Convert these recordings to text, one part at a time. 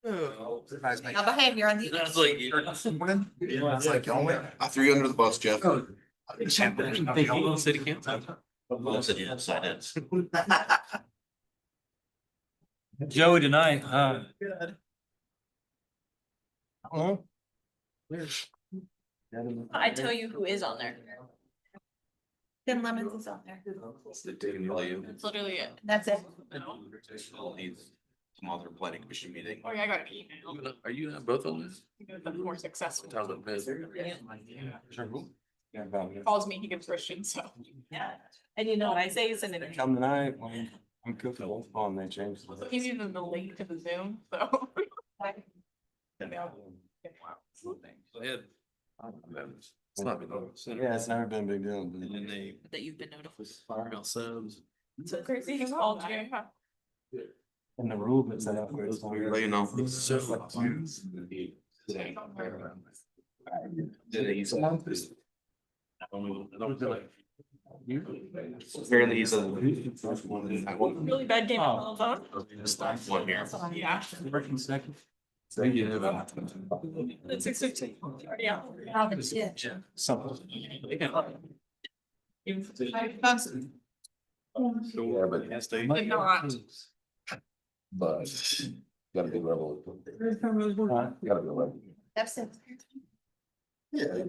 Now behave, you're on the. That's like you. It's like y'all went. I threw you under the bus, Jeff. City council. Joey tonight, I tell you who is on there. Tim Lemons is on there. That's literally it. That's it. Some other planning commission meeting. Oh yeah, I got an email. Are you both on this? The more successful. Yeah. Calls me, he gives Christian, so. Yeah. And you know what I say is an interview. Come tonight, I'm cooking on, they changed. He's using the link to the Zoom, so. It's not been. Yeah, it's never been a big deal. but- And they. That you've been notified. Fire subs. So crazy, he's called you. And the rule that's set up. where it's on- Let you know. Apparently he's a. Really bad game on the phone. One here. Yeah. Working second. It's 6:15. Yeah. Something. Yeah, but. Did not. But. Gotta be rebel. Huh? Gotta be rebel. That's it. Yeah.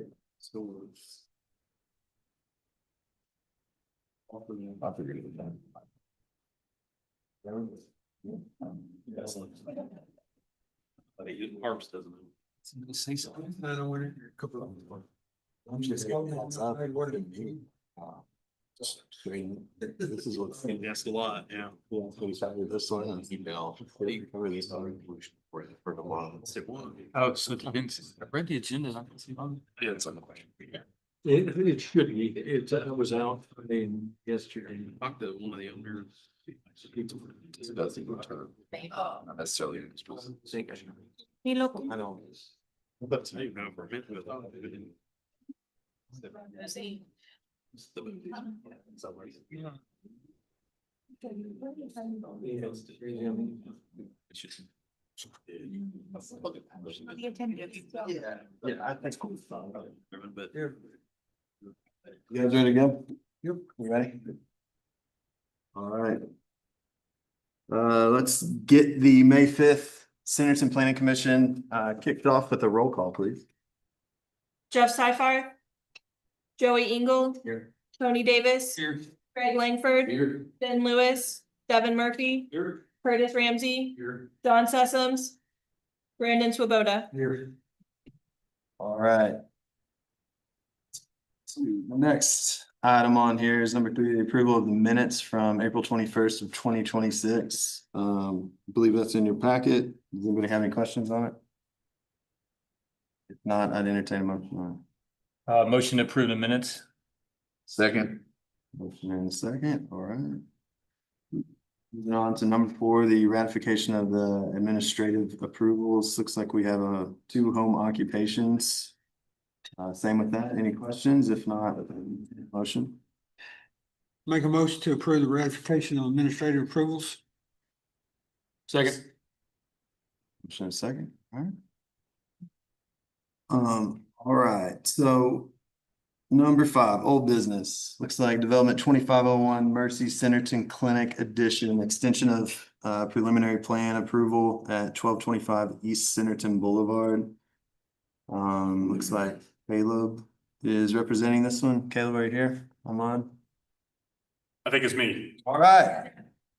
I figured it was done. Harps doesn't. Say something. I don't want to. Couple of them. I'm just getting outside. This is what's. That's a lot, yeah. Yeah, so we started this one and Email. cover these. For the month. Oh, so I read the agenda. I can see on. Yeah, it's on the question. It should be, it was out, I mean, yesterday. Talk to one of the owners. It does even turn. Not necessarily. Hey, look. I know. But I know for a minute. See. The attendance. Yeah, I think. But You guys ready to go? Yep. You ready? All right. Let's get the May 5th Centerton Planning Commission kicked off with a roll call, please. Jeff Sci-Fi. Joey Engel. Here. Tony Davis. Here. Greg Langford. Here. Ben Lewis. Devin Murphy. Here. Curtis Ramsey. Here. Don Sessoms. Brandon Swoboda. Here. All right. So the next item on here is number 3, the approval of the minutes from April 21st of 2026. I believe that's in your packet. Does anybody have any questions on it? If not, I'd entertain a motion. Motion to approve the minutes. Second. Motion in a second, all right. Moving on to number 4, the ratification of the administrative approvals. Looks like we have 2 home occupations. Same with that. Any questions? If not, motion. Make a motion to approve the ratification of administrative approvals. Second. Motion in a second, all right. All right, so number 5, old business. Looks like development 2501 Mercy Centerton Clinic Edition, extension of preliminary plan approval at 1225 East Centerton Boulevard. Looks like Caleb is representing this one. Caleb, are you here? I'm on. I think it's me. All right.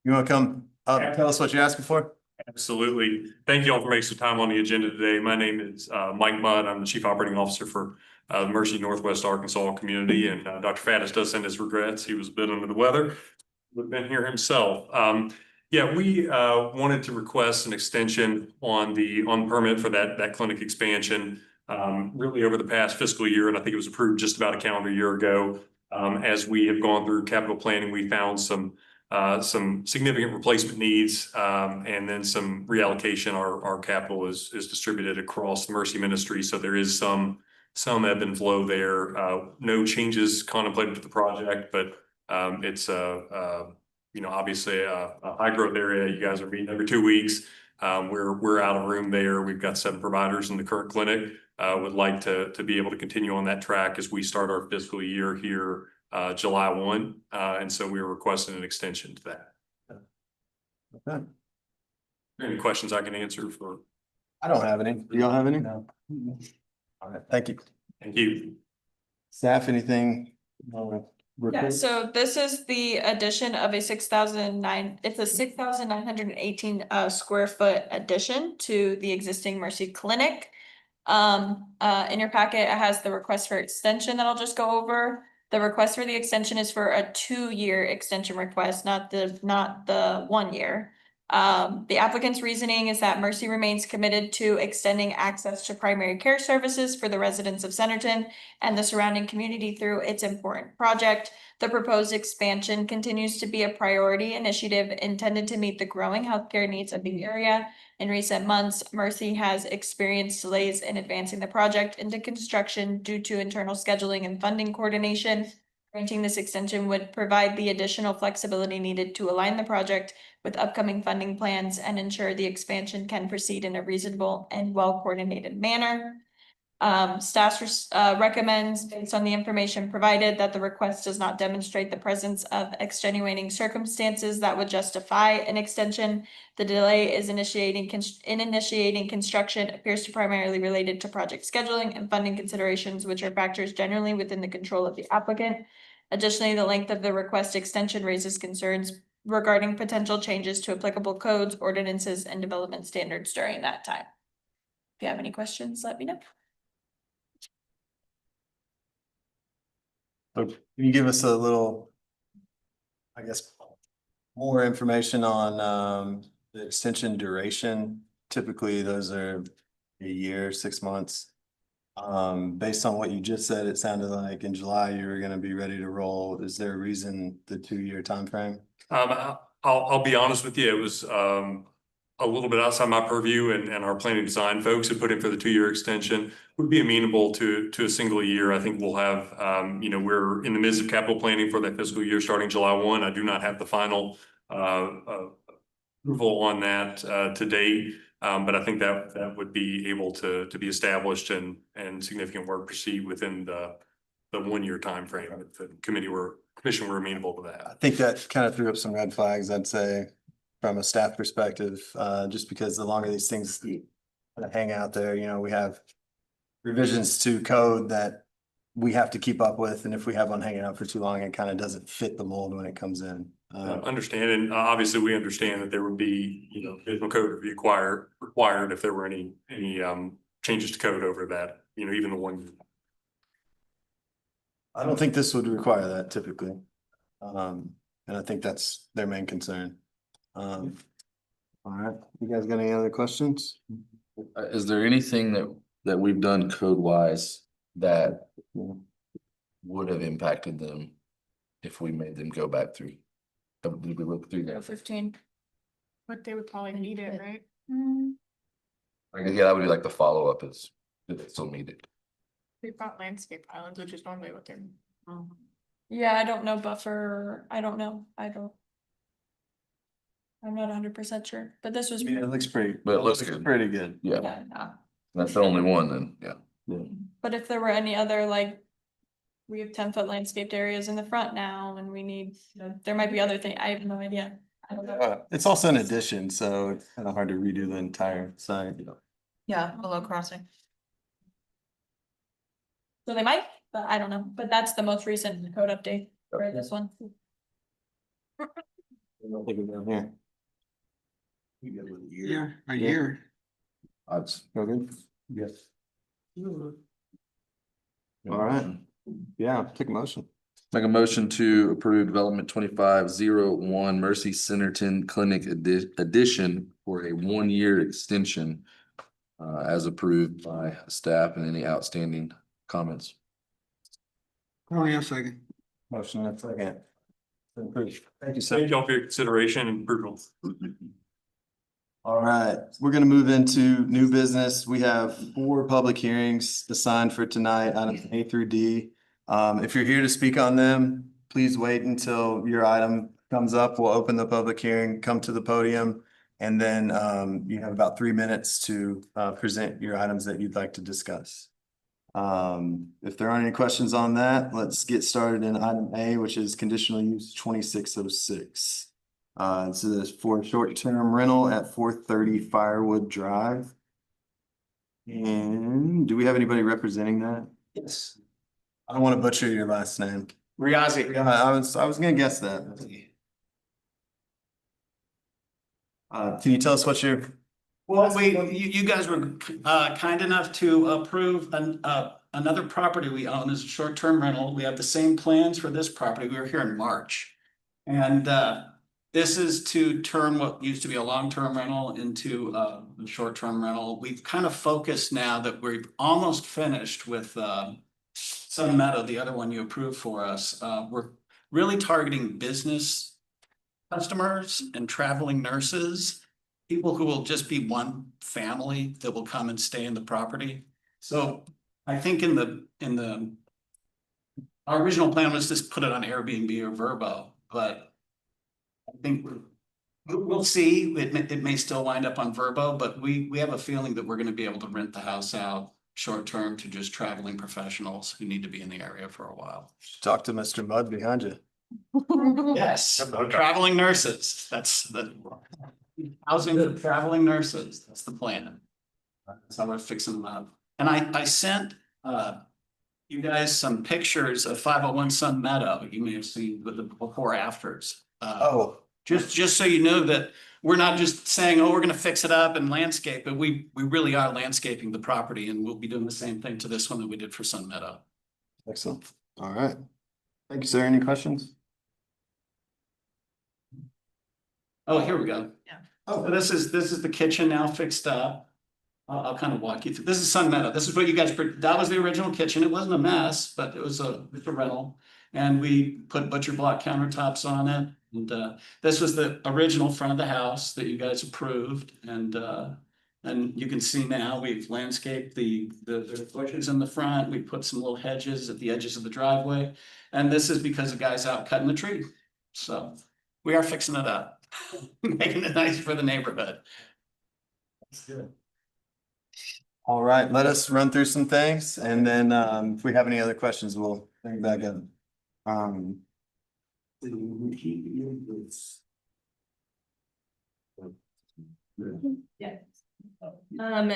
You want to come up and tell us what you're asking for? Absolutely. Thank you all for making some time on the agenda today. My name is Mike Mudd. I'm the Chief Operating Officer for Mercy Northwest Arkansas Community, and Dr. Faddis does send his regrets. He was a bit under the weather. We've been here himself. Yeah, we wanted to request an extension on the permit for that clinic expansion. Really over the past fiscal year, and I think it was approved just about a calendar year ago. As we have gone through capital planning, we found some significant replacement needs, and then some reallocation. Our capital is distributed across the Mercy Ministry, so there is some ebb and flow there. No changes contemplated with the project, but it's obviously a high growth area. You guys are meeting every 2 weeks. We're out of room there. We've got 7 providers in the current clinic. Would like to be able to continue on that track as we start our fiscal year here, July 1. And so we are requesting an extension to that. Okay. Any questions I can answer for? I don't have any. Do y'all have any? No. All right, thank you. Thank you. Staff, anything? Yeah, so this is the addition of a it's a 6,918 square foot addition to the existing Mercy Clinic. In your packet, it has the request for extension that I'll just go over. The request for the extension is for a 2-year extension request, not the 1 year. The applicant's reasoning is that Mercy remains committed to extending access to primary care services for the residents of Centerton and the surrounding community through its important project. The proposed expansion continues to be a priority initiative intended to meet the growing healthcare needs of the area. In recent months, Mercy has experienced delays in advancing the project into construction due to internal scheduling and funding coordination. Granting this extension would provide the additional flexibility needed to align the project with upcoming funding plans and ensure the expansion can proceed in a reasonable and well-coordinated manner. Staff recommends, based on the information provided, that the request does not demonstrate the presence of extenuating circumstances that would justify an extension. The delay is initiating construction appears to primarily related to project scheduling and funding considerations, which are factors generally within the control of the applicant. Additionally, the length of the request extension raises concerns regarding potential changes to applicable codes, ordinances, and development standards during that time. If you have any questions, let me know. So can you give us a little, I guess, more information on the extension duration? Typically, those are a year, 6 months. Based on what you just said, it sounded like in July you were gonna be ready to roll. Is there a reason the 2-year timeframe? I'll be honest with you, it was a little bit outside my purview, and our planning design folks had put in for the 2-year extension. Would be amenable to a single year. I think we'll have, we're in the midst of capital planning for that fiscal year starting July 1. I do not have the final approval on that to date. But I think that would be able to be established and significant work proceed within the 1-year timeframe. If the commission were amenable to that. I think that kind of threw up some red flags, I'd say, from a staff perspective, just because the longer these things kind of hang out there, we have revisions to code that we have to keep up with. And if we have one hanging out for too long, it kind of doesn't fit the mold when it comes in. Understand, and obviously we understand that there would be, additional code would be required if there were any changes to code over that, even the 1 year. I don't think this would require that typically. And I think that's their main concern. All right, you guys got any other questions? Is there anything that we've done code wise that would have impacted them if we made them go back through? Did we look through that? 15. But they would probably need it, right? I guess, yeah, that would be like the follow-up is, did they still need it? They brought landscape islands, which is normally what they're. Yeah, I don't know buffer. I don't know. I'm not 100% sure, but this was. I mean, it looks pretty. But it looks good. Pretty good. Yeah, Yeah, no. that's the only one then, yeah. But if there were any other, like, we have 10-foot landscaped areas in the front now and we need, there might be other things. I have no idea. I don't know. It's also an addition, so it's kind of hard to redo the entire site. Yeah, below crossing. So they might, but I don't know. But that's the most recent code update for this one. Here. Yeah, a year. Odds. Okay. Yes. All right. Yeah, take a motion. Make a motion to approve development 2501 Mercy Centerton Clinic addition for a 1-year extension. As approved by staff, and any outstanding comments. Oh, yeah, second. Motion and second. Thank you, sir. Thank y'all for your consideration and approval. All right, we're gonna move into new business. We have 4 public hearings assigned for tonight, items A through D. If you're here to speak on them, please wait until your item comes up. We'll open the public hearing, come to the podium. And then you have about 3 minutes to present your items that you'd like to discuss. If there aren't any questions on that, let's get started in item A, which is conditional use 2606. This is for short-term rental at 430 Firewood Drive. And do we have anybody representing that? Yes. I don't want to butcher your last name. Riazi. Yeah, I was gonna guess that. Can you tell us what your, Well, you guys were kind enough to approve another property we own as a short-term rental. We have the same plans for this property. We were here in March. And this is to turn what used to be a long-term rental into a short-term rental. We've kind of focused now that we're almost finished with Sun Meadow, the other one you approved for us. We're really targeting business customers and traveling nurses, people who will just be one family that will come and stay in the property. So I think our original plan was just put it on Airbnb or Vrbo, but I think we'll see. It may still wind up on Vrbo, but we have a feeling that we're going to be able to rent the house out short-term to just traveling professionals who need to be in the area for a while. talk to Mr. Mudd behind you. Yes, traveling nurses, that's the housing for traveling nurses, that's the plan. So we're fixing them up. And I sent you guys some pictures of 501 Sun Meadow. You may have seen with the before afters. Just so you know that we're not just saying, oh, we're gonna fix it up and landscape, but we really are landscaping the property, and we'll be doing the same thing to this one that we did for Sun Meadow. Excellent. All right. Thank you, sir. Any questions? Oh, here we go. Yeah. Oh, this is the kitchen now fixed up. I'll kind of walk you through. This is Sun Meadow. This is what you guys, that was the original kitchen. It wasn't a mess, but it was a rental. And we put butcher block countertops on it. And this was the original front of the house that you guys approved. And you can see now we've landscaped the bushes in the front. We put some little hedges at the edges of the driveway. And this is because the guy's out cutting the tree. So we are fixing it up. Making it nice for the neighborhood. That's good. All right, let us run through some things, and then if we have any other questions, we'll bring back up.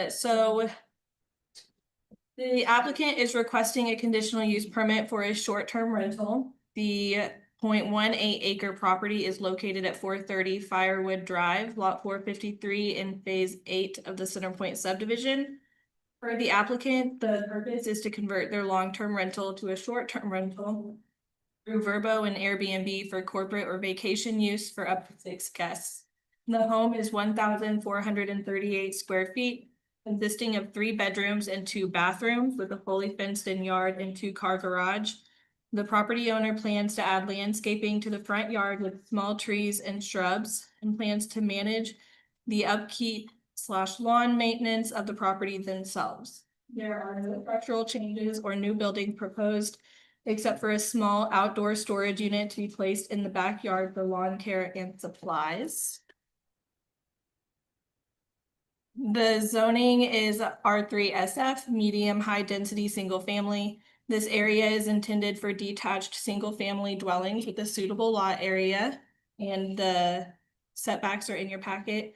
So the applicant is requesting a conditional use permit for a short-term rental. The 0.18 acre property is located at 430 Firewood Drive, lot 453 in phase 8 of the Centerpoint subdivision. For the applicant, the purpose is to convert their long-term rental to a short-term rental through Vrbo and Airbnb for corporate or vacation use for up to 6 guests. The home is 1,438 square feet, consisting of 3 bedrooms and 2 bathrooms with a fully fenced-in yard and 2-car garage. The property owner plans to add landscaping to the front yard with small trees and shrubs, and plans to manage the upkeep/lawn maintenance of the property themselves. There are no structural changes or new building proposed, except for a small outdoor storage unit to be placed in the backyard for lawn care and supplies. The zoning is R3SF, medium high density single family. This area is intended for detached single family dwellings with a suitable lot area, and the setbacks are in your packet.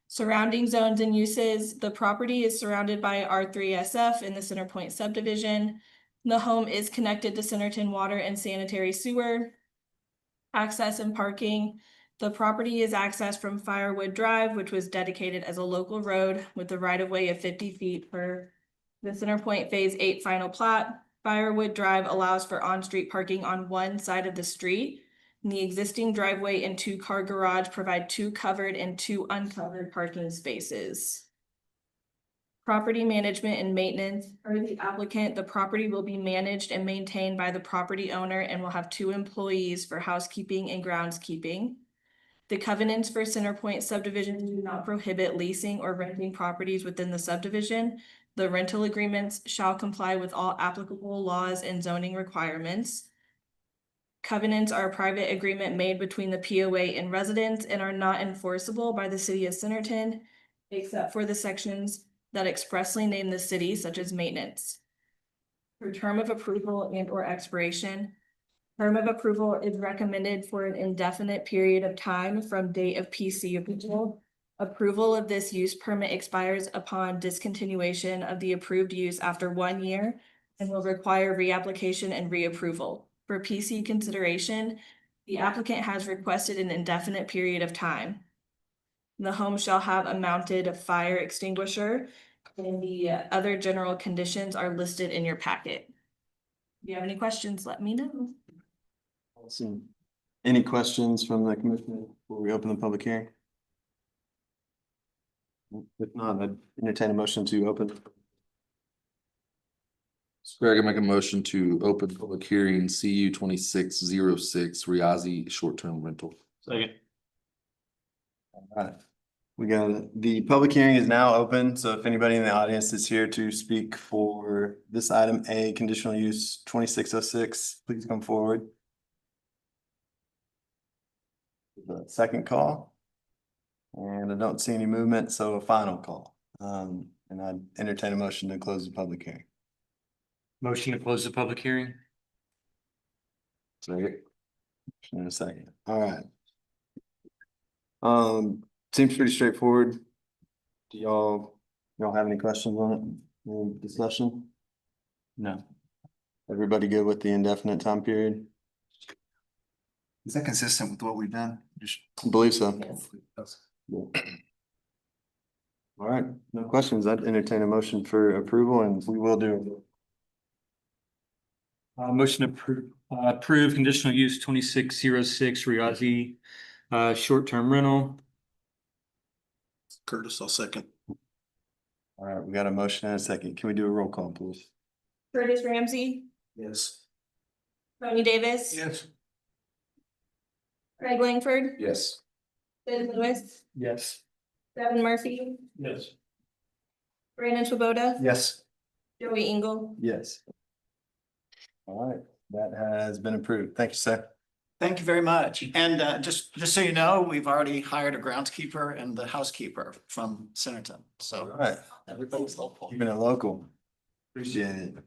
Surrounding zones and uses, the property is surrounded by R3SF in the Centerpoint subdivision. The home is connected to Centerton water and sanitary sewer. Access and parking. The property is accessed from Firewood Drive, which was dedicated as a local road with a right-of-way of 50 feet per the Centerpoint Phase 8 final plat. Firewood Drive allows for on-street parking on one side of the street. And the existing driveway and 2-car garage provide 2 covered and 2 uncovered parking spaces. Property management and maintenance. For the applicant, the property will be managed and maintained by the property owner and will have 2 employees for housekeeping and groundskeeping. The covenants for Centerpoint subdivision do not prohibit leasing or renting properties within the subdivision. The rental agreements shall comply with all applicable laws and zoning requirements. Covenants are a private agreement made between the POA and residents and are not enforceable by the city of Centerton, except for the sections that expressly name the city, such as maintenance. For term of approval and or expiration, term of approval is recommended for an indefinite period of time from date of PC approval. Approval of this use permit expires upon discontinuation of the approved use after 1 year and will require reapplication and reapproval. For PC consideration, the applicant has requested an indefinite period of time. The home shall have a mounted fire extinguisher, and the other general conditions are listed in your packet. If you have any questions, let me know. Awesome. Any questions from the commission before we open the public hearing? If not, I'd entertain a motion to open. Greg, I make a motion to open public hearing CU 2606 Riazi short-term rental. Second. All right. We got, the public hearing is now open, so if anybody in the audience is here to speak for this item A, conditional use 2606, please come forward. The second call. And I don't see any movement, so a final call. And I'd entertain a motion to close the public hearing. Motion to close the public hearing? Second. In a second. All right. Seems pretty straightforward. Do y'all have any questions on it? Any discussion? No. Everybody good with the indefinite time period? Is that consistent with what we've done? Just I believe so. Yes. All right, no questions. I'd entertain a motion for approval and we will do. Motion to approve conditional use 2606 Riazi, short-term rental. Curtis, I'll second. All right, we got a motion and a second. Can we do a roll call, please? Curtis Ramsey, Yes. Tony Davis. Yes. Craig Langford, Yes. Ben Lewis, Yes. Devin Murphy, Yes. Brandon Swoboda, Yes. Joey Engel. Yes. All right, that has been approved. Thank you, sir. Thank you very much. And just so you know, we've already hired a groundskeeper and the housekeeper from Centerton. All So right, everybody's helpful. keeping it local. Appreciate it.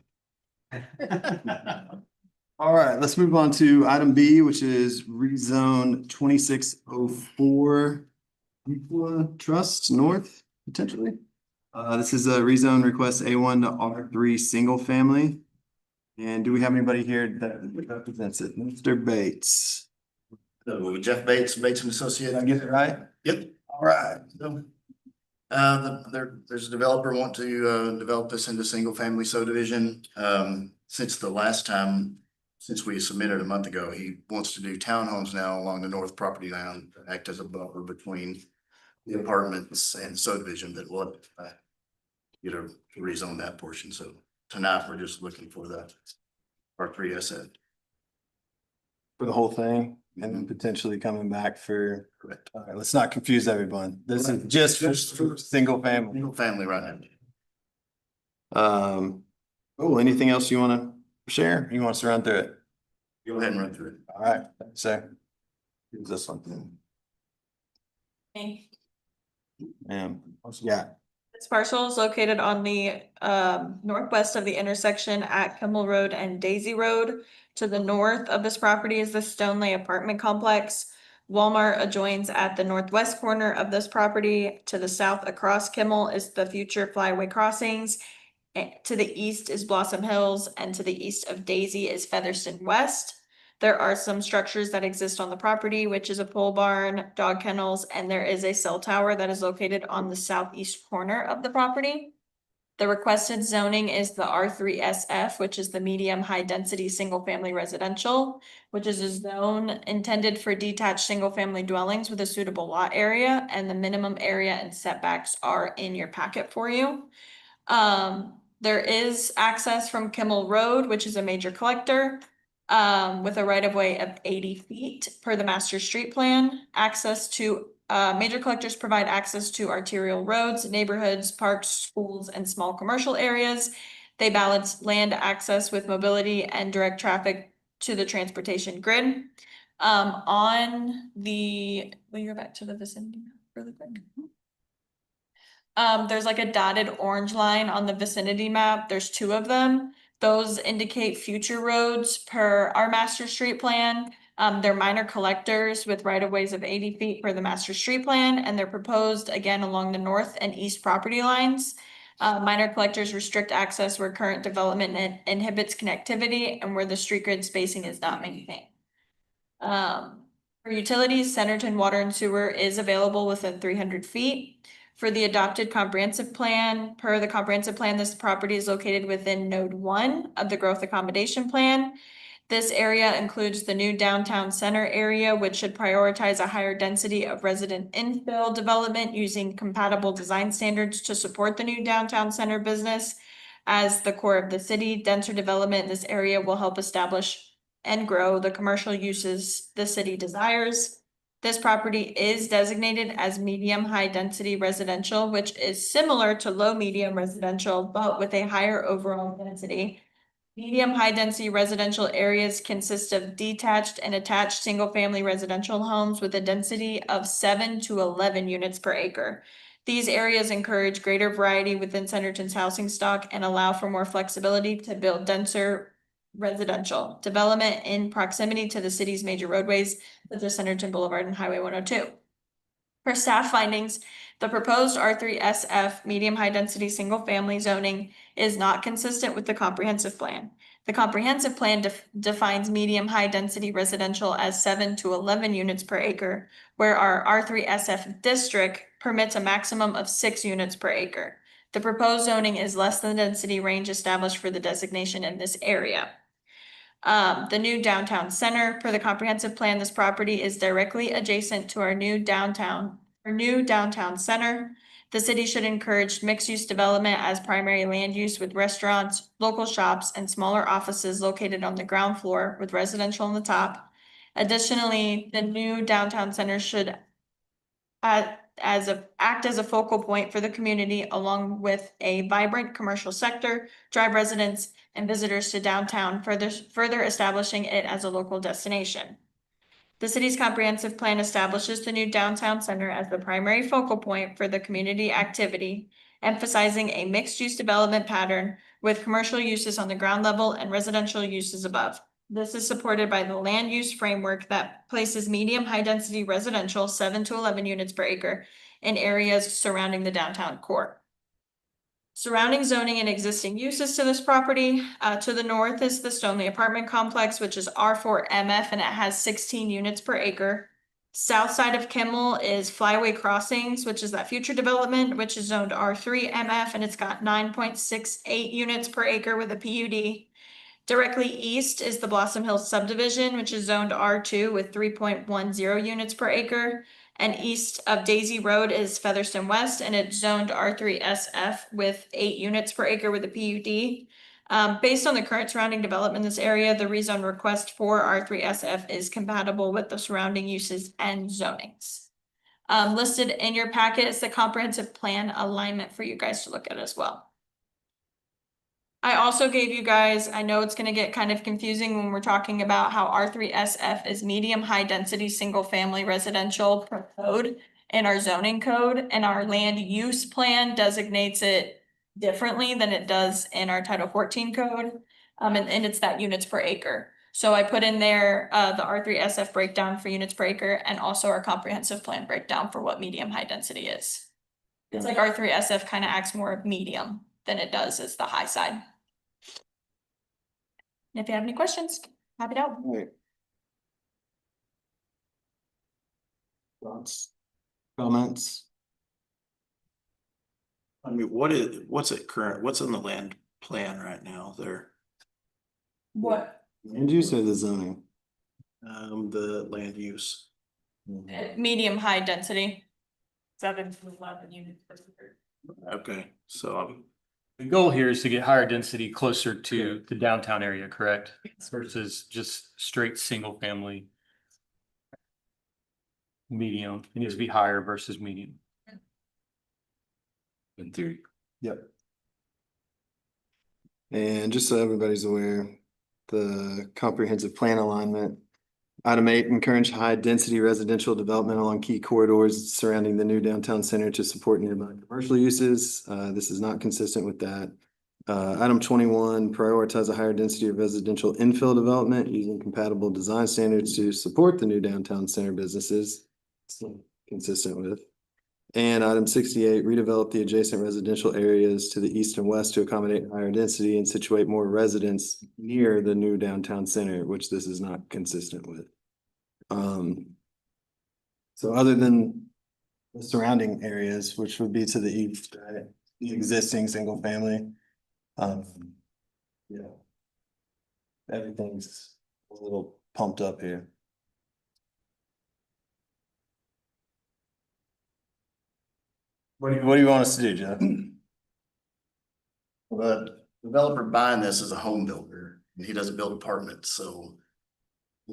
All right, let's move on to item B, which is rezone 2604 Trust North, potentially. This is a rezone request A1 to R3 single family. And do we have anybody here that represents it? Mr. Bates. So Jeff Bates, Bates and Associates. Did I get it right? Yep. All right. So, there's a developer want to develop this into single family subdivision. Since the last time, since we submitted a month ago, he wants to do townhomes now along the north property line, to act as a buffer between the apartments and subdivision that will rezone that portion. So tonight, we're just looking for that R3 asset. For the whole thing and then potentially coming back for, all right, let's not confuse everyone. This is just for single family. Single family right now. Oh, anything else you want to share? You want us to run through it? Go ahead and run through it. All right, thanks, sir. Here's this one. Okay. Yeah. This parcel is located on the northwest of the intersection at Kimmel Road and Daisy Road. To the north of this property is the Stoneley apartment complex. Walmart adjoins at the northwest corner of this property. To the south across Kimmel is the future Flyway Crossings. To the east is Blossom Hills, and to the east of Daisy is Featherston West. There are some structures that exist on the property, which is a pole barn, dog kennels, and there is a cell tower that is located on the southeast corner of the property. The requested zoning is the R3SF, which is the medium high density single family residential, which is a zone intended for detached single family dwellings with a suitable lot area, and the minimum area and setbacks are in your packet for you. There is access from Kimmel Road, which is a major collector, with a right of way of 80 feet per the master street plan. Access to major collectors provide access to arterial roads, neighborhoods, parks, schools, and small commercial areas. They balance land access with mobility and direct traffic to the transportation grid. Will you go back to the vicinity map really quick? There's like a dotted orange line on the vicinity map. There's two of them. Those indicate future roads per our master street plan. They're minor collectors with right of ways of 80 feet per the master street plan, and they're proposed again along the north and east property lines. Minor collectors restrict access where current development inhibits connectivity and where the street grid spacing is not maintained. For utilities, Centerton Water and Sewer is available within 300 feet. For the adopted comprehensive plan, per the comprehensive plan, this property is located within node 1 of the growth accommodation plan. This area includes the new downtown center area, which should prioritize a higher density of resident infill development using compatible design standards to support the new downtown center business. As the core of the city, denser development in this area will help establish and grow the commercial uses the city desires. This property is designated as medium-high density residential, which is similar to low-medium residential, but with a higher overall density. Medium-high density residential areas consist of detached and attached single-family residential homes with a density of 7 to 11 units per acre. These areas encourage greater variety within Centerton's housing stock and allow for more flexibility to build denser residential development in proximity to the city's major roadways, such as Centerton Boulevard and Highway 102. For staff findings, the proposed R3SF medium-high density single-family zoning is not consistent with the comprehensive plan. The comprehensive plan defines medium-high density residential as 7 to 11 units per acre, where our R3SF district permits a maximum of 6 units per acre. The proposed zoning is less than the density range established for the designation in this area. The new downtown center, per the comprehensive plan, this property is directly adjacent to our new downtown center. The city should encourage mixed-use development as primary land use with restaurants, local shops, and smaller offices located on the ground floor with residential on the top. Additionally, the new downtown center should act as a focal point for the community, along with a vibrant commercial sector, drive residents and visitors to downtown, further establishing it as a local destination. The city's comprehensive plan establishes the new downtown center as the primary focal point for the community activity, emphasizing a mixed-use development pattern with commercial uses on the ground level and residential uses above. This is supported by the land use framework that places medium-high density residential 7 to 11 units per acre in areas surrounding the downtown core. Surrounding zoning and existing uses to this property, to the north is the Stoneley apartment complex, which is R4 MF, and it has 16 units per acre. South side of Kimmel is Flyway Crossings, which is that future development, which is zoned R3 MF, and it's got 9.68 units per acre with a PUD. Directly east is the Blossom Hill subdivision, which is zoned R2 with 3.10 units per acre. And east of Daisy Road is Featherston West, and it's zoned R3SF with 8 units per acre with a PUD. Based on the current surrounding development in this area, the rezone request for R3SF is compatible with the surrounding uses and zonings. Listed in your packet is the comprehensive plan alignment for you guys to look at as well. I also gave you guys, I know it's going to get kind of confusing when we're talking about how R3SF is medium high density single family residential per code in our zoning code, and our land use plan designates it differently than it does in our Title 14 code. And it's that units per acre. So I put in there the R3SF breakdown for units per acre and also our comprehensive plan breakdown for what medium high density is. It's like R3SF kind of acts more medium than it does as the high side. And if you have any questions, happy to help. Right. Thoughts, comments? I mean, what's in the land plan right now there? What? Land use or the zoning? The land use. Medium high density. 7 to 11 units per acre. Okay, so The goal here is to get higher density closer to the downtown area, correct? Versus just straight single family. Medium, it needs to be higher versus medium. In theory. Yep. And just so everybody's aware, the comprehensive plan alignment. Item 8, encourage high-density residential development along key corridors surrounding the new downtown center to support nearby commercial uses. This is not consistent with that. Item 21, prioritize a higher density of residential infill development using compatible design standards to support the new downtown center businesses. Still consistent with. And item 68, redevelop the adjacent residential areas to the east and west to accommodate higher density and situate more residents near the new downtown center, which this is not consistent with. So other than the surrounding areas, which would be to the east, right, the existing single family. Yeah. Everything's a little pumped up here. What do you want us to do, Jeff? The developer buying this is a home builder, and he doesn't build apartments, so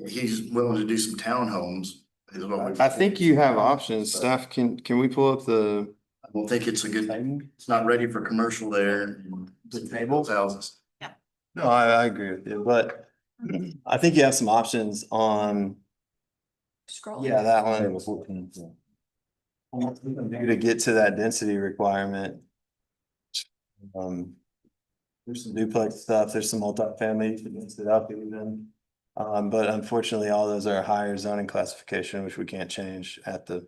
he's willing to do some townhomes. Is what we- I think you have options. Staff, can we pull up the? I don't think it's a good, it's not ready for commercial there. The tables? Houses. No, I agree with you, but I think you have some options on, Scroll. yeah, that one. To get to that density requirement. There's some duplex stuff, there's some multifamily, you can mix it up even. But unfortunately, all those are higher zoning classification, which we can't change at the,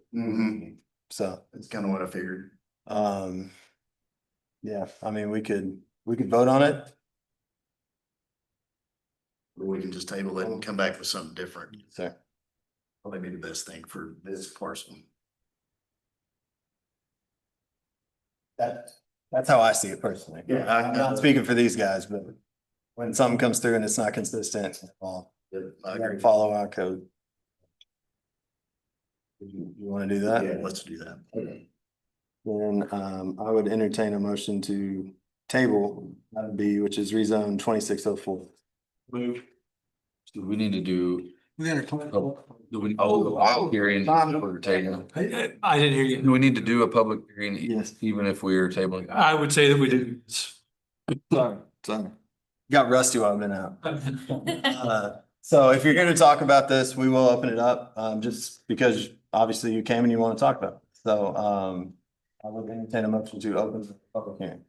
so. That's kind of what I figured. Yeah, I mean, we could vote on it. Or we can just table it and come back with something different. Sir. Probably be the best thing for this parcel. That's how I see it personally. Yeah, I'm not speaking for these guys, but when something comes through and it's not consistent, well, I I gotta agree. follow our code. You wanna do that? Yeah, let's do that. Then, I would entertain a motion to table item B, which is rezone 2604. Do we need to do? We got a. Hearing for tabling? I didn't hear you. Do we need to do a public hearing? Yes. Even if we're tabling? I would say that we do. Sorry. Got rusty while I've been out. So if you're gonna talk about this, we will open it up, just because obviously you came and you wanna talk about it. So, I will entertain a motion to open the public hearing.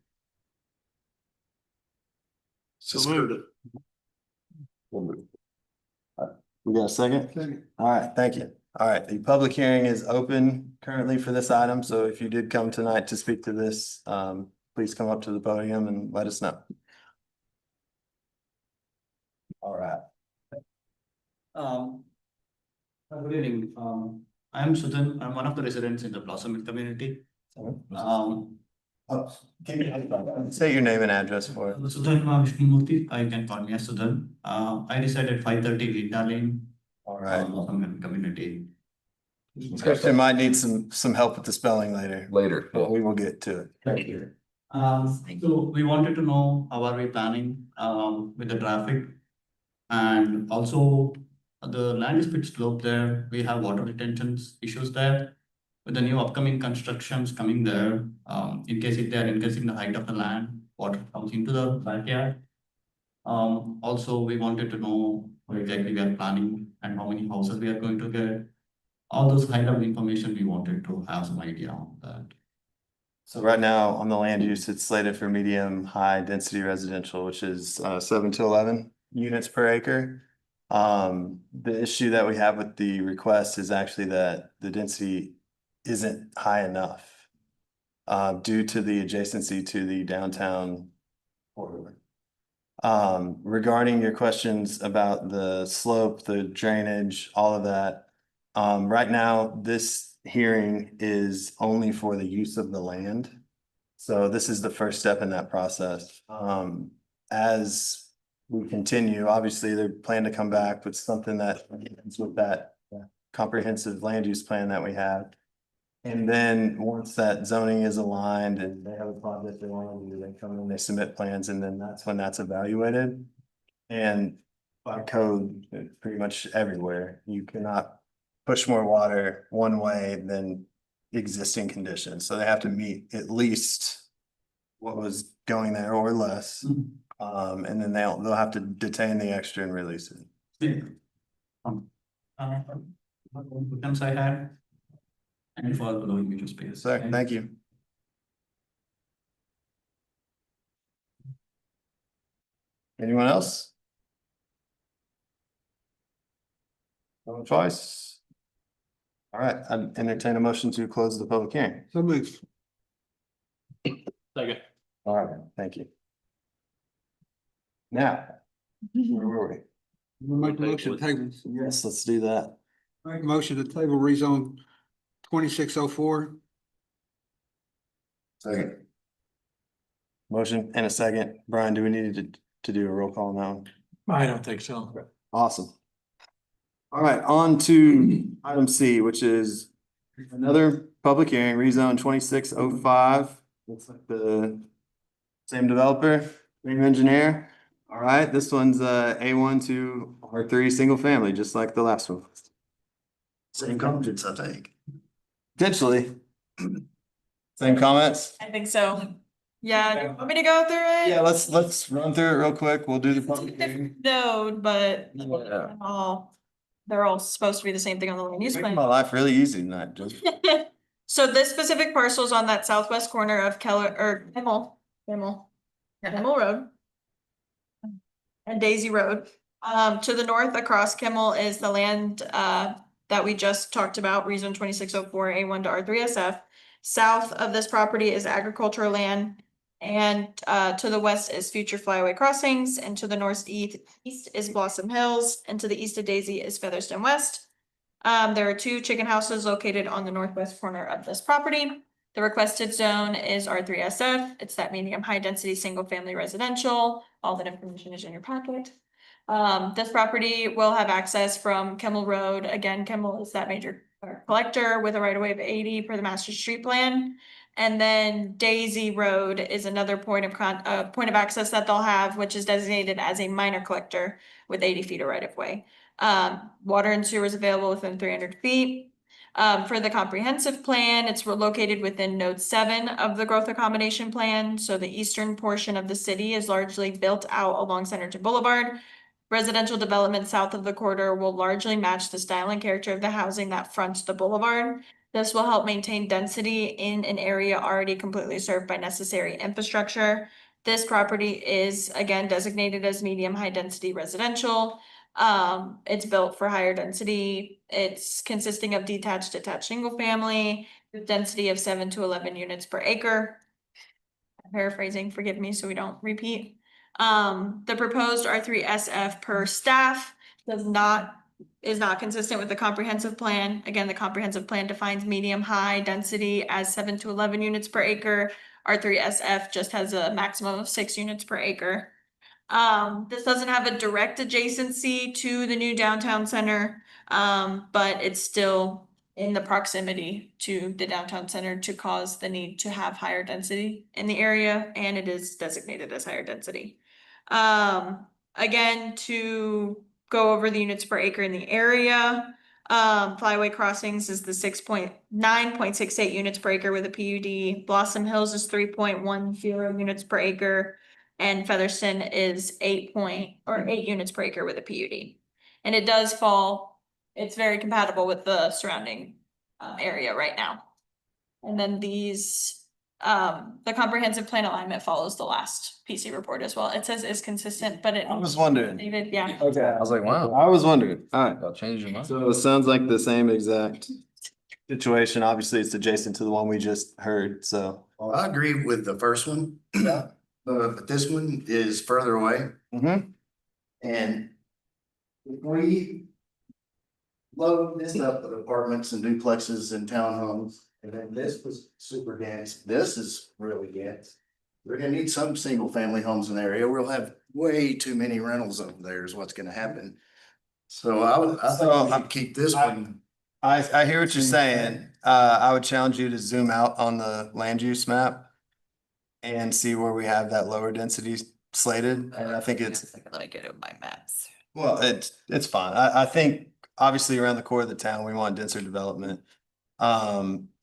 We got a second? Second. All right, thank you. All right, the public hearing is open currently for this item, so if you did come tonight to speak to this, please come up to the podium and let us know. All right. Good evening. I am Sudan. I'm one of the residents in the Blossom community. Can you say your name and address for it? Sudan Vishnumurthy, I can call me as Sudan. I reside at 530 Linda Lane, All right. Blossom community. Christian might need some help with the spelling later, Later. but we will get to it. Thank you. So we wanted to know how are we planning with the traffic? And also the land is bit slope there. We have water retention issues there. With the new upcoming constructions coming there, in case if they are increasing the height of the land, water comes into the backyard. Also, we wanted to know what exactly we are planning and how many houses we are going to get. All those kind of information we wanted to have some idea on that. So right now on the land use, it's slated for medium, high density residential, which is 7 to 11 units per acre. The issue that we have with the request is actually that the density isn't high enough due to the adjacency to the downtown corridor. Regarding your questions about the slope, the drainage, all of that, right now, this hearing is only for the use of the land. So this is the first step in that process. As we continue, obviously, they plan to come back with something that ends with that comprehensive land use plan that we have. And then once that zoning is aligned and they have a project they want to do, they come in, they submit plans, and then that's when that's evaluated. And by code, pretty much everywhere, you cannot push more water one way than existing conditions. So they have to meet at least what was going there or less. And then they'll have to detain the extra and release it. Them say hi. And for the you just pay. So, thank you. Anyone else? Going twice? All right, I entertain a motion to close the public hearing. So moved. Second. All right, thank you. Now, where were we? We'll make the motion to table. Yes, let's do that. Make a motion to table rezone 2604. Second. Motion and a second. Brian, do we need to do a roll call now? I don't think so. Awesome. All right, on to item C, which is another public hearing, rezone 2605. Looks like the same developer, same engineer. All right, this one's A1 to R3 single family, just like the last one. Same comments, I think. Potentially. Same comments? I think so. Yeah, do you want me to go through it? Yeah, let's run through it real quick. We'll do the It's a public hearing. different node, but Yeah. they're all supposed to be the same thing on the land use Make plan. my life really easy tonight, Joe. So this specific parcel is on that southwest corner of Keller or Kimmel Road. And Daisy Road. To the north across Kimmel is the land that we just talked about, rezone 2604 A1 to R3SF. South of this property is agricultural land. And to the west is future flyaway crossings, and to the northeast is Blossom Hills, and to the east of Daisy is Featherston West. There are 2 chicken houses located on the northwest corner of this property. The requested zone is R3SF. It's that medium high density, single family residential. All that information is in your packet. This property will have access from Kimmel Road. Again, Kimmel is that major collector with a right of way of 80 per the master street plan. And then Daisy Road is another point of access that they'll have, which is designated as a minor collector with 80 feet of right of way. Water and sewer is available within 300 feet. For the comprehensive plan, it's located within node 7 of the growth accommodation plan. So the eastern portion of the city is largely built out along Centerton Boulevard. Residential development south of the corridor will largely match the style and character of the housing that fronts the boulevard. This will help maintain density in an area already completely served by necessary infrastructure. This property is again designated as medium high density residential. It's built for higher density. It's consisting of detached single family with density of 7 to 11 units per acre. I'm paraphrasing, forgive me so we don't repeat. The proposed R3SF per staff is not consistent with the comprehensive plan. Again, the comprehensive plan defines medium high density as 7 to 11 units per acre. R3SF just has a maximum of 6 units per acre. This doesn't have a direct adjacency to the new downtown center, but it's still in the proximity to the downtown center to cause the need to have higher density in the area, and it is designated as higher density. Again, to go over the units per acre in the area, Flyway Crossings is the 9.68 units per acre with a PUD. Blossom Hills is 3.10 units per acre. And Featherston is 8 units per acre with a PUD. And it does fall, it's very compatible with the surrounding area right now. And then these, the comprehensive plan alignment follows the last PC report as well. It says is consistent, but I was wondering. David, yeah. Okay. I was like, wow, I was wondering. All right. I'll change your mind. So it sounds like the same exact situation. Obviously, it's adjacent to the one we just heard, so. Well, I agree with the first one. But this one is further away. Mm-hmm. And if we load this up with apartments and duplexes and townhomes, and then this was super dense, this is really dense. We're gonna need some single family homes in the area. We'll have way too many rentals over there is what's gonna happen. So I think we should keep this one. I hear what you're saying. I would challenge you to zoom out on the land use map and see where we have that lower density slated. And I think it's, Let me get it my maps. well, it's fine. I think obviously around the core of the town, we want denser development.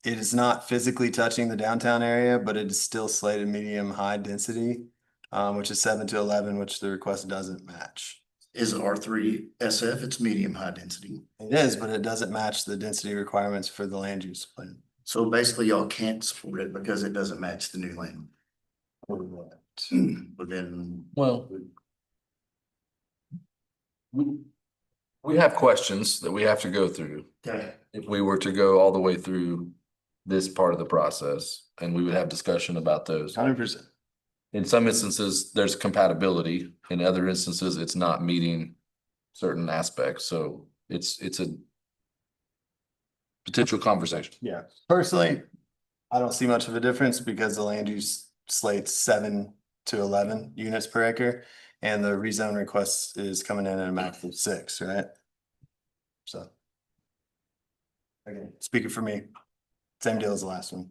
It is not physically touching the downtown area, but it is still slated medium high density. which is 7 to 11, which the request doesn't match. Is R3 SF, it's medium high density. It is, but it doesn't match the density requirements for the land use plan. So basically y'all can't support it because it doesn't match the new land. But then. Well. We have questions that we have to go through. Okay. If we were to go all the way through this part of the process, and we would have discussion about those. 100%. In some instances, there's compatibility. In other instances, it's not meeting certain aspects. So it's a potential conversation. Yeah, personally, I don't see much of a difference because the land use slates 7 to 11 units per acre. And the rezone request is coming in at a max of 6, right? So. Again, speaking for me, same deal as the last one.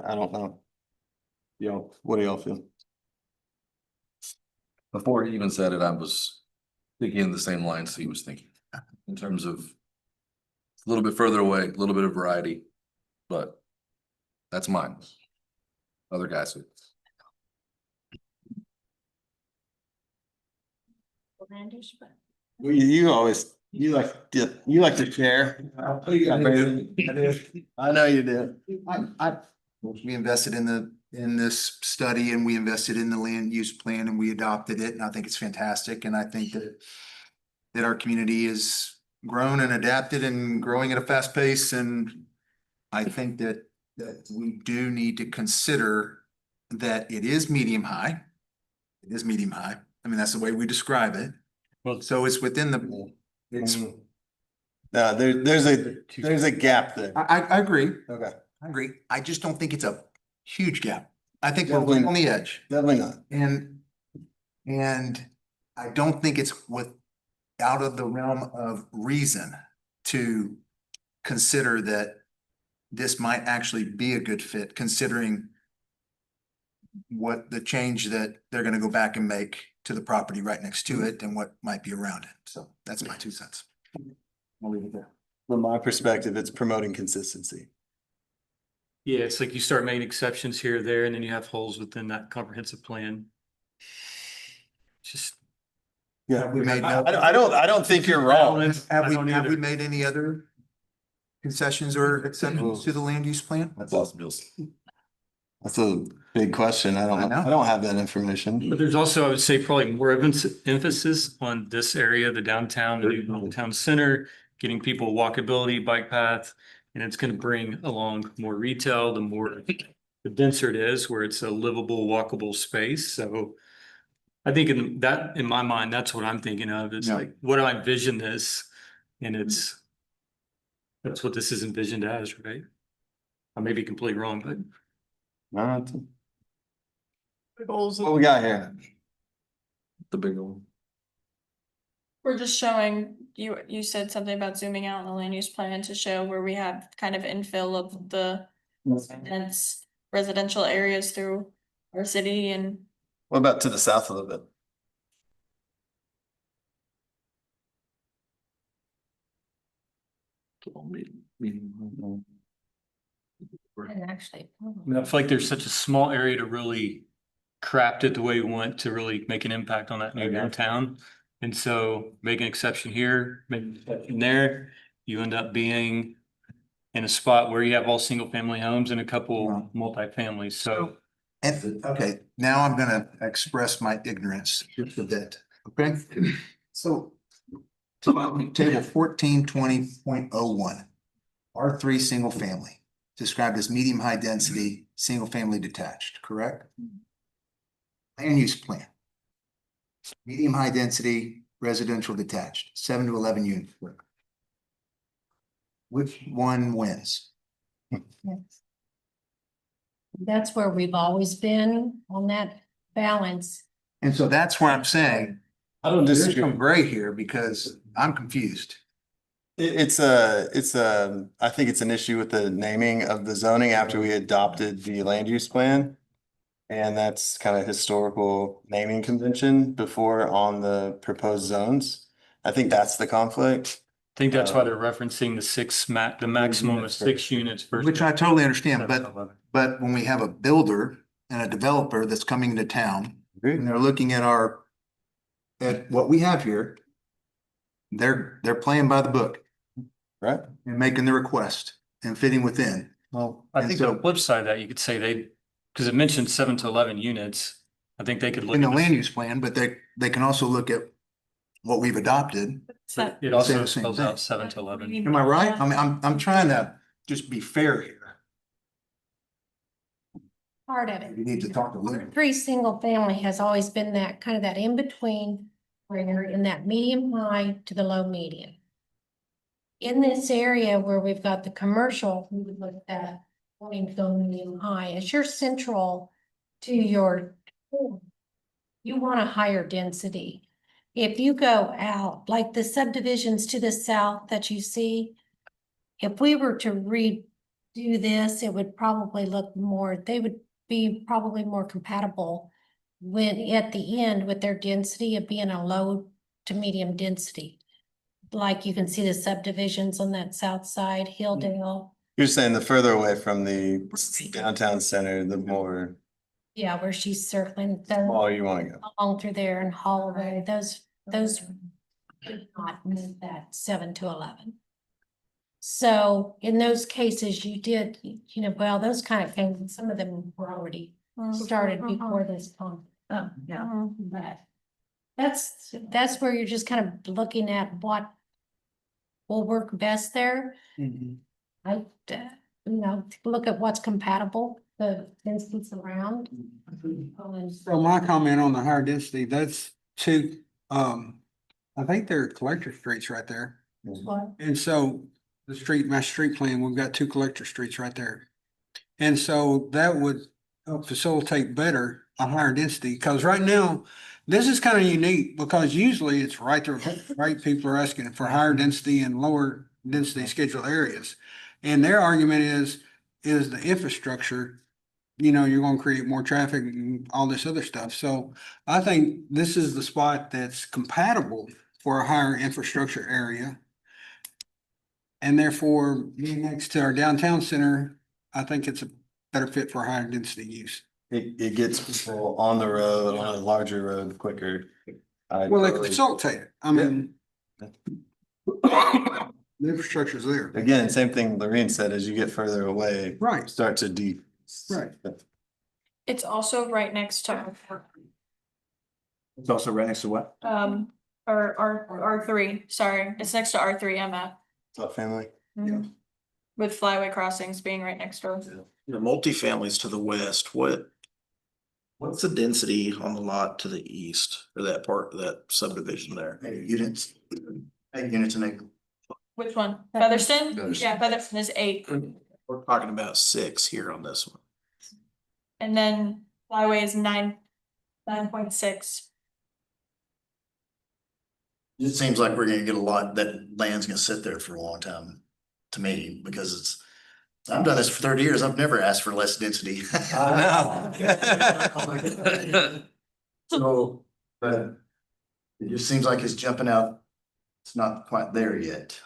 I don't know. Yo, what do y'all feel? Before he even said it, I was thinking in the same lines he was thinking, in terms of a little bit further away, a little bit of variety, but that's mine. Other guys. Well, you always, you like to share. I know you do. We invested in this study and we invested in the land use plan and we adopted it. And I think it's fantastic. And I think that our community is grown and adapted and growing at a fast pace. And I think that we do need to consider that it is medium high. It is medium high. I mean, that's the way we describe it. Well, So it's within the, it's, No, there's a gap there. I agree. Okay. I agree. I just don't think it's a huge gap. I think we're Definitely. right on the edge. Definitely not. And I don't think it's out of the realm of reason to consider that this might actually be a good fit, considering what the change that they're gonna go back and make to the property right next to it and what might be around it. So that's my 2 cents. I'll leave it there. From my perspective, it's promoting consistency. yeah, it's like you start making exceptions here or there, and then you have holes within that comprehensive plan. Just. Yeah, Have we made I don't think you're wrong. Have we either. made any other concessions or exceptions to the land use plan? That's awesome, Bills. That's a big question. I I don't know. I don't have that information. But there's also, I would say, probably more emphasis on this area, the downtown, the new downtown center, getting people walkability, bike path. And it's gonna bring along more retail, the denser it is, where it's a livable, walkable space. So I think in my mind, that's what I'm thinking of. It's Yeah. like, what do I envision this? And that's what this is envisioned as, right? I may be completely wrong, but. No, what we got here? The big one. We're just showing, you said something about zooming out on the land use plan to show where we have kind of infill of the dense residential areas through our city and. What about to the south a little bit? And actually. I mean, I feel like there's such a small area to really craft it the way we want to really make an impact on that new downtown. And so make an exception here, make an exception there, you end up being in a spot where you have all single family homes and a couple multifamilies. So And, okay, now I'm gonna express my ignorance just a bit, okay? So table 1420.01, R3 single family, described as medium high density, single family detached, correct? Land use plan. Medium high density residential detached, 7 to 11 units. Which one wins? That's where we've always been on that balance. And so that's where I'm saying, I don't there's disagree. some gray here because I'm confused. It's I think it's an issue with the naming of the zoning after we adopted the land use plan. And that's kind of historical naming convention before on the proposed zones. I think that's the conflict. I think that's why they're referencing the maximum of 6 units. Which I totally understand, but when we have a builder and a developer that's coming to town, Agreed. and they're looking at at what we have here, they're playing by the book Right? and making the request and fitting within. Well, I And think so- the flip side of that, you could say because it mentioned 7 to 11 units. I think they could look In the at land this. use plan, but they can also look at what we've adopted. So It also the same spells thing. out 7 to 11. Am I right? I mean, I'm trying to just be fair here. Part of it. You need to talk to Lou. Three single family has always been that kind of that in between, where you're in that medium high to the low median. In this area where we've got the commercial, we would look at wanting to go medium high as you're central to your. You want a higher density. If you go out, like the subdivisions to the south that you see. If we were to redo this, it would probably look more, they would be probably more compatible when at the end with their density of being a low to medium density. Like you can see the subdivisions on that south side, Hilldale, You're saying the further away from the downtown center, the more yeah, where she's circling, the smaller you want to go. along through there and Holloway, those could not meet that 7 to 11. So in those cases, you did, you know, well, those kind of things, some of them were already started before this time. Oh, yeah. But that's where you're just kind of looking at what will work best there. I, look at what's compatible, the instance around. So my comment on the higher density, that's two, I think they're collector streets right there. What? And so the master street plan, we've got two collector streets right there. And so that would help facilitate better a higher density, because right now, this is kind of unique because usually it's right there, right? People are asking for higher density and lower density scheduled areas. And their argument is the infrastructure, you're gonna create more traffic and all this other stuff. So I think this is the spot that's compatible for a higher infrastructure area. And therefore, being next to our downtown center, I think it's a better fit for higher density use. It gets people on the road, on a larger road quicker. Well, they facilitate it. I mean, the infrastructure's there. Again, same thing Lorraine said, as you get further away, Right, start to deep. right. it's also right next to, It's also right next to what? or R3, sorry, it's next to R3 I'm at. Top family. With Flyway Crossings being right next door. The multifamilies to the west, what's the density on the lot to the east, or that part, that subdivision there? 8 units. 8 units an acre. Which one? Featherston? Featherston. Yeah, Featherston is 8. We're talking about 6 here on this one. And then Flyway is 9.6. It seems like we're gonna get a lot, that land's gonna sit there for a long time, to me, because I've done this for 30 years. I've never asked for less density. So, but it just seems like it's jumping out. It's not quite there yet.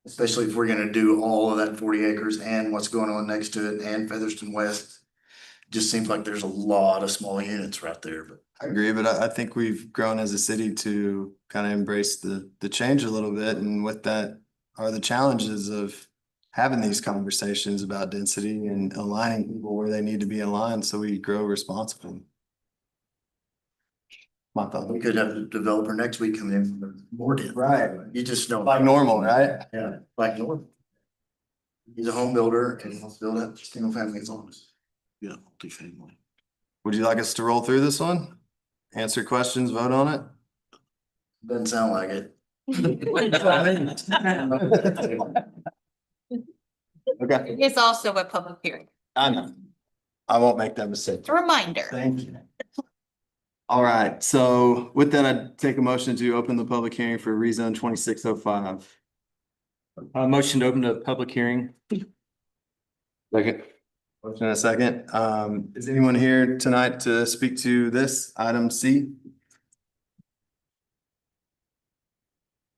Especially if we're gonna do all of that 40 acres and what's going on next to it and Featherston West. Just seems like there's a lot of small units right there, but. I agree, but I think we've grown as a city to kind of embrace the change a little bit, and with that are the challenges of having these conversations about density and aligning people where they need to be aligned so we grow responsibly. My thought. We could have a developer next week coming in for more density. Right. You just don't. Like normal, right? Yeah, like normal. He's a home builder and he'll build up single family homes. Yeah, multifamily. Would you like us to roll through this one? Answer questions, vote on it? Doesn't sound like it. Okay, It's also a public hearing. I know. I won't make that mistake. It's a reminder. Thank you. All right, so with that, I'd take a motion to open the public hearing for rezone 2605. Motion to open the public hearing. Second. Motion and a second. Is anyone here tonight to speak to this item C?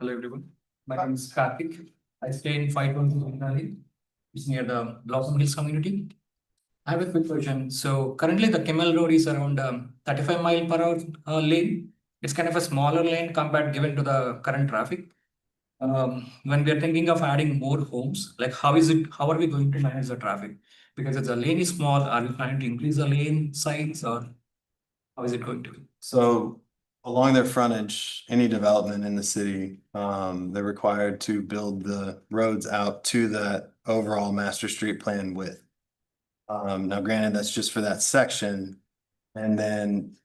Hello everyone, my name is Karthik. I stay in 512 Vinali. It's near the Blossom Hills community. I have a quick question. So currently the Kimmel Road is around 35 mile per hour lane. It's kind of a smaller lane compared given to the current traffic. When we are thinking of adding more homes, like how are we going to manage the traffic? Because if the lane is small, are we planning to increase the lane size or how is it going to be? So along their frontage, any development in the city, they're required to build the roads out to that overall master street plan width. Now granted, that's just for that section. And then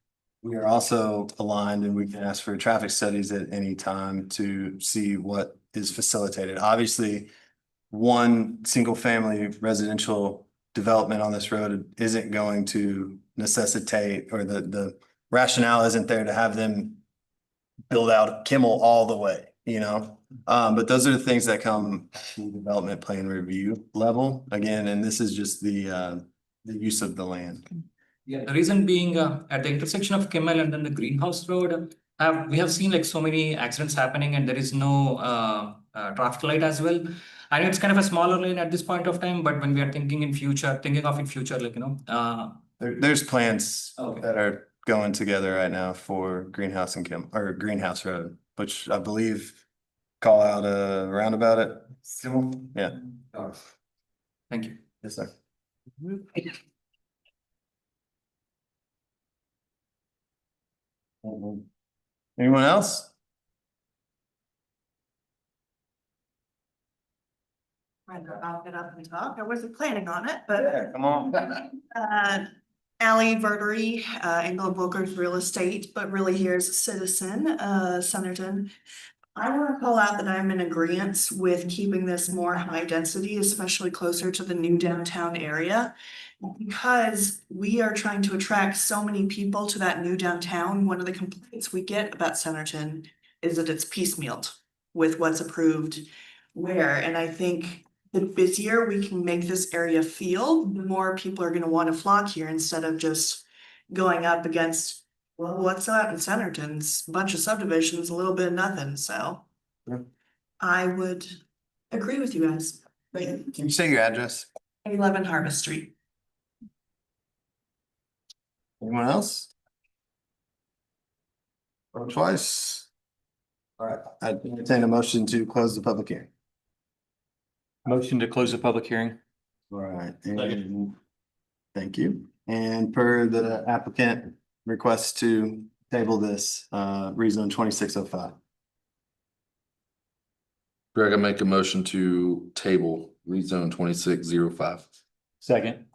we are also aligned and we can ask for traffic studies at any time to see what is facilitated. Obviously, one single family residential development on this road isn't going to necessitate, or the rationale isn't there to have them build out Kimmel all the way, you know? But those are the things that come at the development plan review level again, and this is just the use of the land. Yeah, the reason being at the intersection of Kimmel and then the Greenhouse Road, we have seen like so many accidents happening and there is no traffic light as well. I know it's kind of a smaller lane at this point of time, but when we are thinking in future, like, you know, There's plans Okay. that are going together right now for Greenhouse and Greenhouse Road, which I believe call out a roundabout at Kimmel. Yeah. Thank you. Yes, sir. Anyone else? I'll get up and talk. I wasn't planning on it, but. Yeah, come on. Ally Verdery, England Booker's Real Estate, but really here as a citizen, Centerton. I want to call out that I'm in agreement with keeping this more high density, especially closer to the new downtown area. Because we are trying to attract so many people to that new downtown, one of the complaints we get about Centerton is that it's piecemealed with what's approved where, and I think the busier we can make this area feel, the more people are gonna wanna flock here instead of just going up against, well, what's that in Centerton's bunch of subdivisions, a little bit of nothing, so. Yeah. I would agree with you guys. Can you say your address? 11 Harvest Street. Anyone else? Or twice? All right, I entertain a motion to close the public hearing. Motion to close the public hearing. All right, and thank you. And per the applicant request to table this, rezone 2605. Greg, I make a motion to table rezone 2605. Second.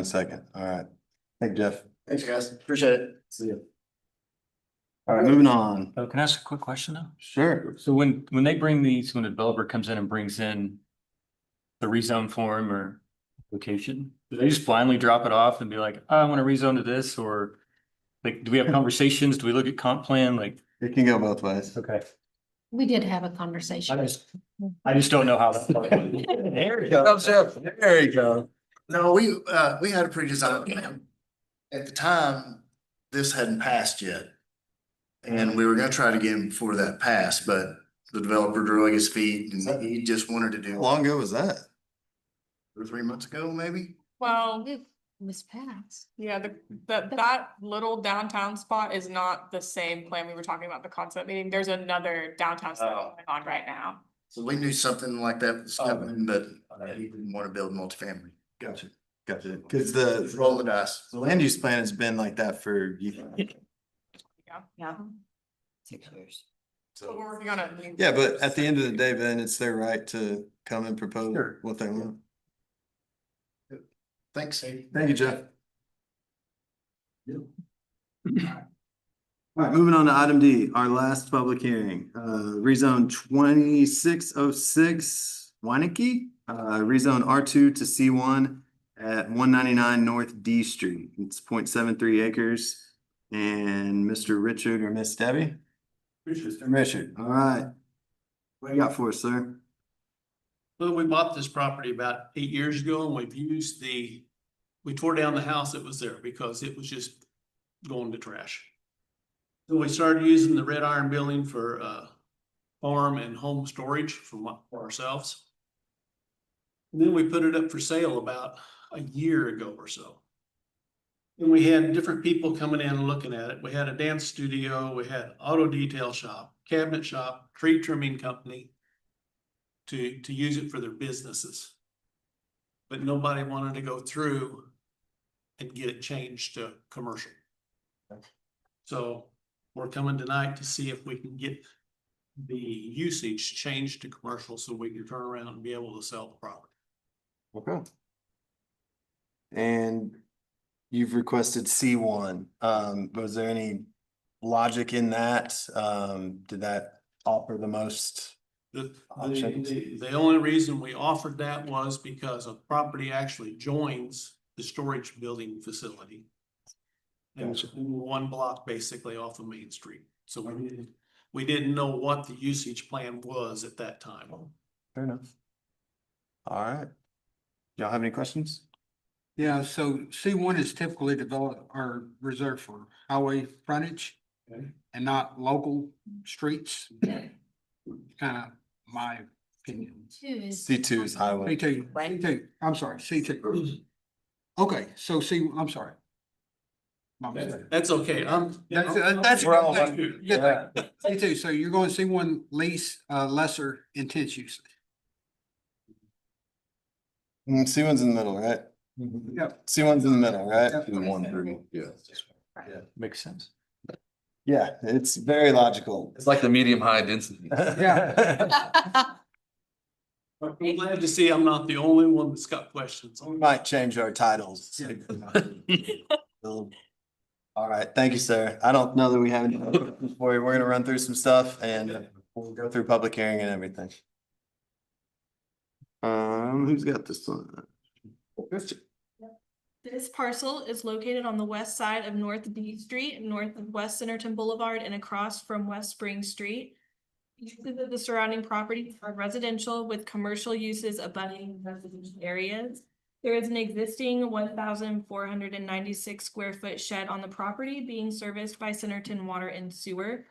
Second, all right. Thank you, Jeff. Thanks, guys. Appreciate it. See you. All right, moving on. Can I ask a quick question though? Sure. So when they bring these, when a developer comes in and brings in the rezone form or application, do they just blindly drop it off and be like, oh, I want to rezone to this? Or like, do we have conversations? Do we look at comp plan? Like, It can go both ways. okay. We did have a conversation. I just don't know how that. There you go. There you go. No, we had a pre-design plan. At the time, this hadn't passed yet. And we were gonna try to get him before that passed, but the developer drug his feet and he just wanted to do. How long ago was that? 2 or 3 months ago, maybe? Well, It was passed. yeah, that little downtown spot is not the same plan we were talking about the concept meeting. There's another downtown spot going on right now. So we knew something like that was coming, but he didn't want to build multifamily. Gotcha. Cause Roll the dice. the land use plan has been like that for years. Yeah. 6 years. So we're working on it. Yeah, but at the end of the day, then it's their right to come and propose Sure. what they want. Thanks. Thank you, Jeff. All right, moving on to item D, our last public hearing, rezone 2606 Weineke, rezone R2 to C1 at 199 North D Street. It's 0.73 acres. And Mr. Richard or Miss Debbie? Richard, all right. What do you got for us, sir? Well, we bought this property about 8 years ago and we've used we tore down the house that was there because it was just going to trash. So we started using the Red Iron building for farm and home storage for ourselves. And then we put it up for sale about a year ago or so. And we had different people coming in and looking at it. We had a dance studio, we had auto detail shop, cabinet shop, tree trimming company to use it for their businesses. But nobody wanted to go through and get it changed to commercial. So we're coming tonight to see if we can get the usage changed to commercial so we can turn around and be able to sell the property. Okay. And you've requested C1. Was there any logic in that? Did that offer the most? The only reason we offered that was because a property actually joins the storage building facility. And it's one block basically off of Main Street. So we didn't know what the usage plan was at that time. Fair enough. All right. Y'all have any questions? Yeah, so C1 is typically developed or reserved for highway frontage and not local streets. Kind of my opinion. C2 is highway. C2, I'm sorry, C2. Okay, so I'm sorry. My mistake. That's okay. That's We're all- yeah. C2, so you're going to C1 lease, lesser intense use. C1's in the middle, right? Yep. C1's in the middle, right? C1 through, yeah. Yeah, makes sense. Yeah, it's very logical. It's like the medium high density. Yeah. I'm glad to see I'm not the only one that's got questions. We might change our titles. All right, thank you, sir. I don't know that we have any questions for you. We're gonna run through some stuff and we'll go through public hearing and everything. Who's got this one? This parcel is located on the west side of North D Street, north of West Centerton Boulevard and across from West Spring Street. Uses of the surrounding property are residential with commercial uses abutting residential areas. There is an existing 1,496 square foot shed on the property being serviced by Centerton Water and Sewer.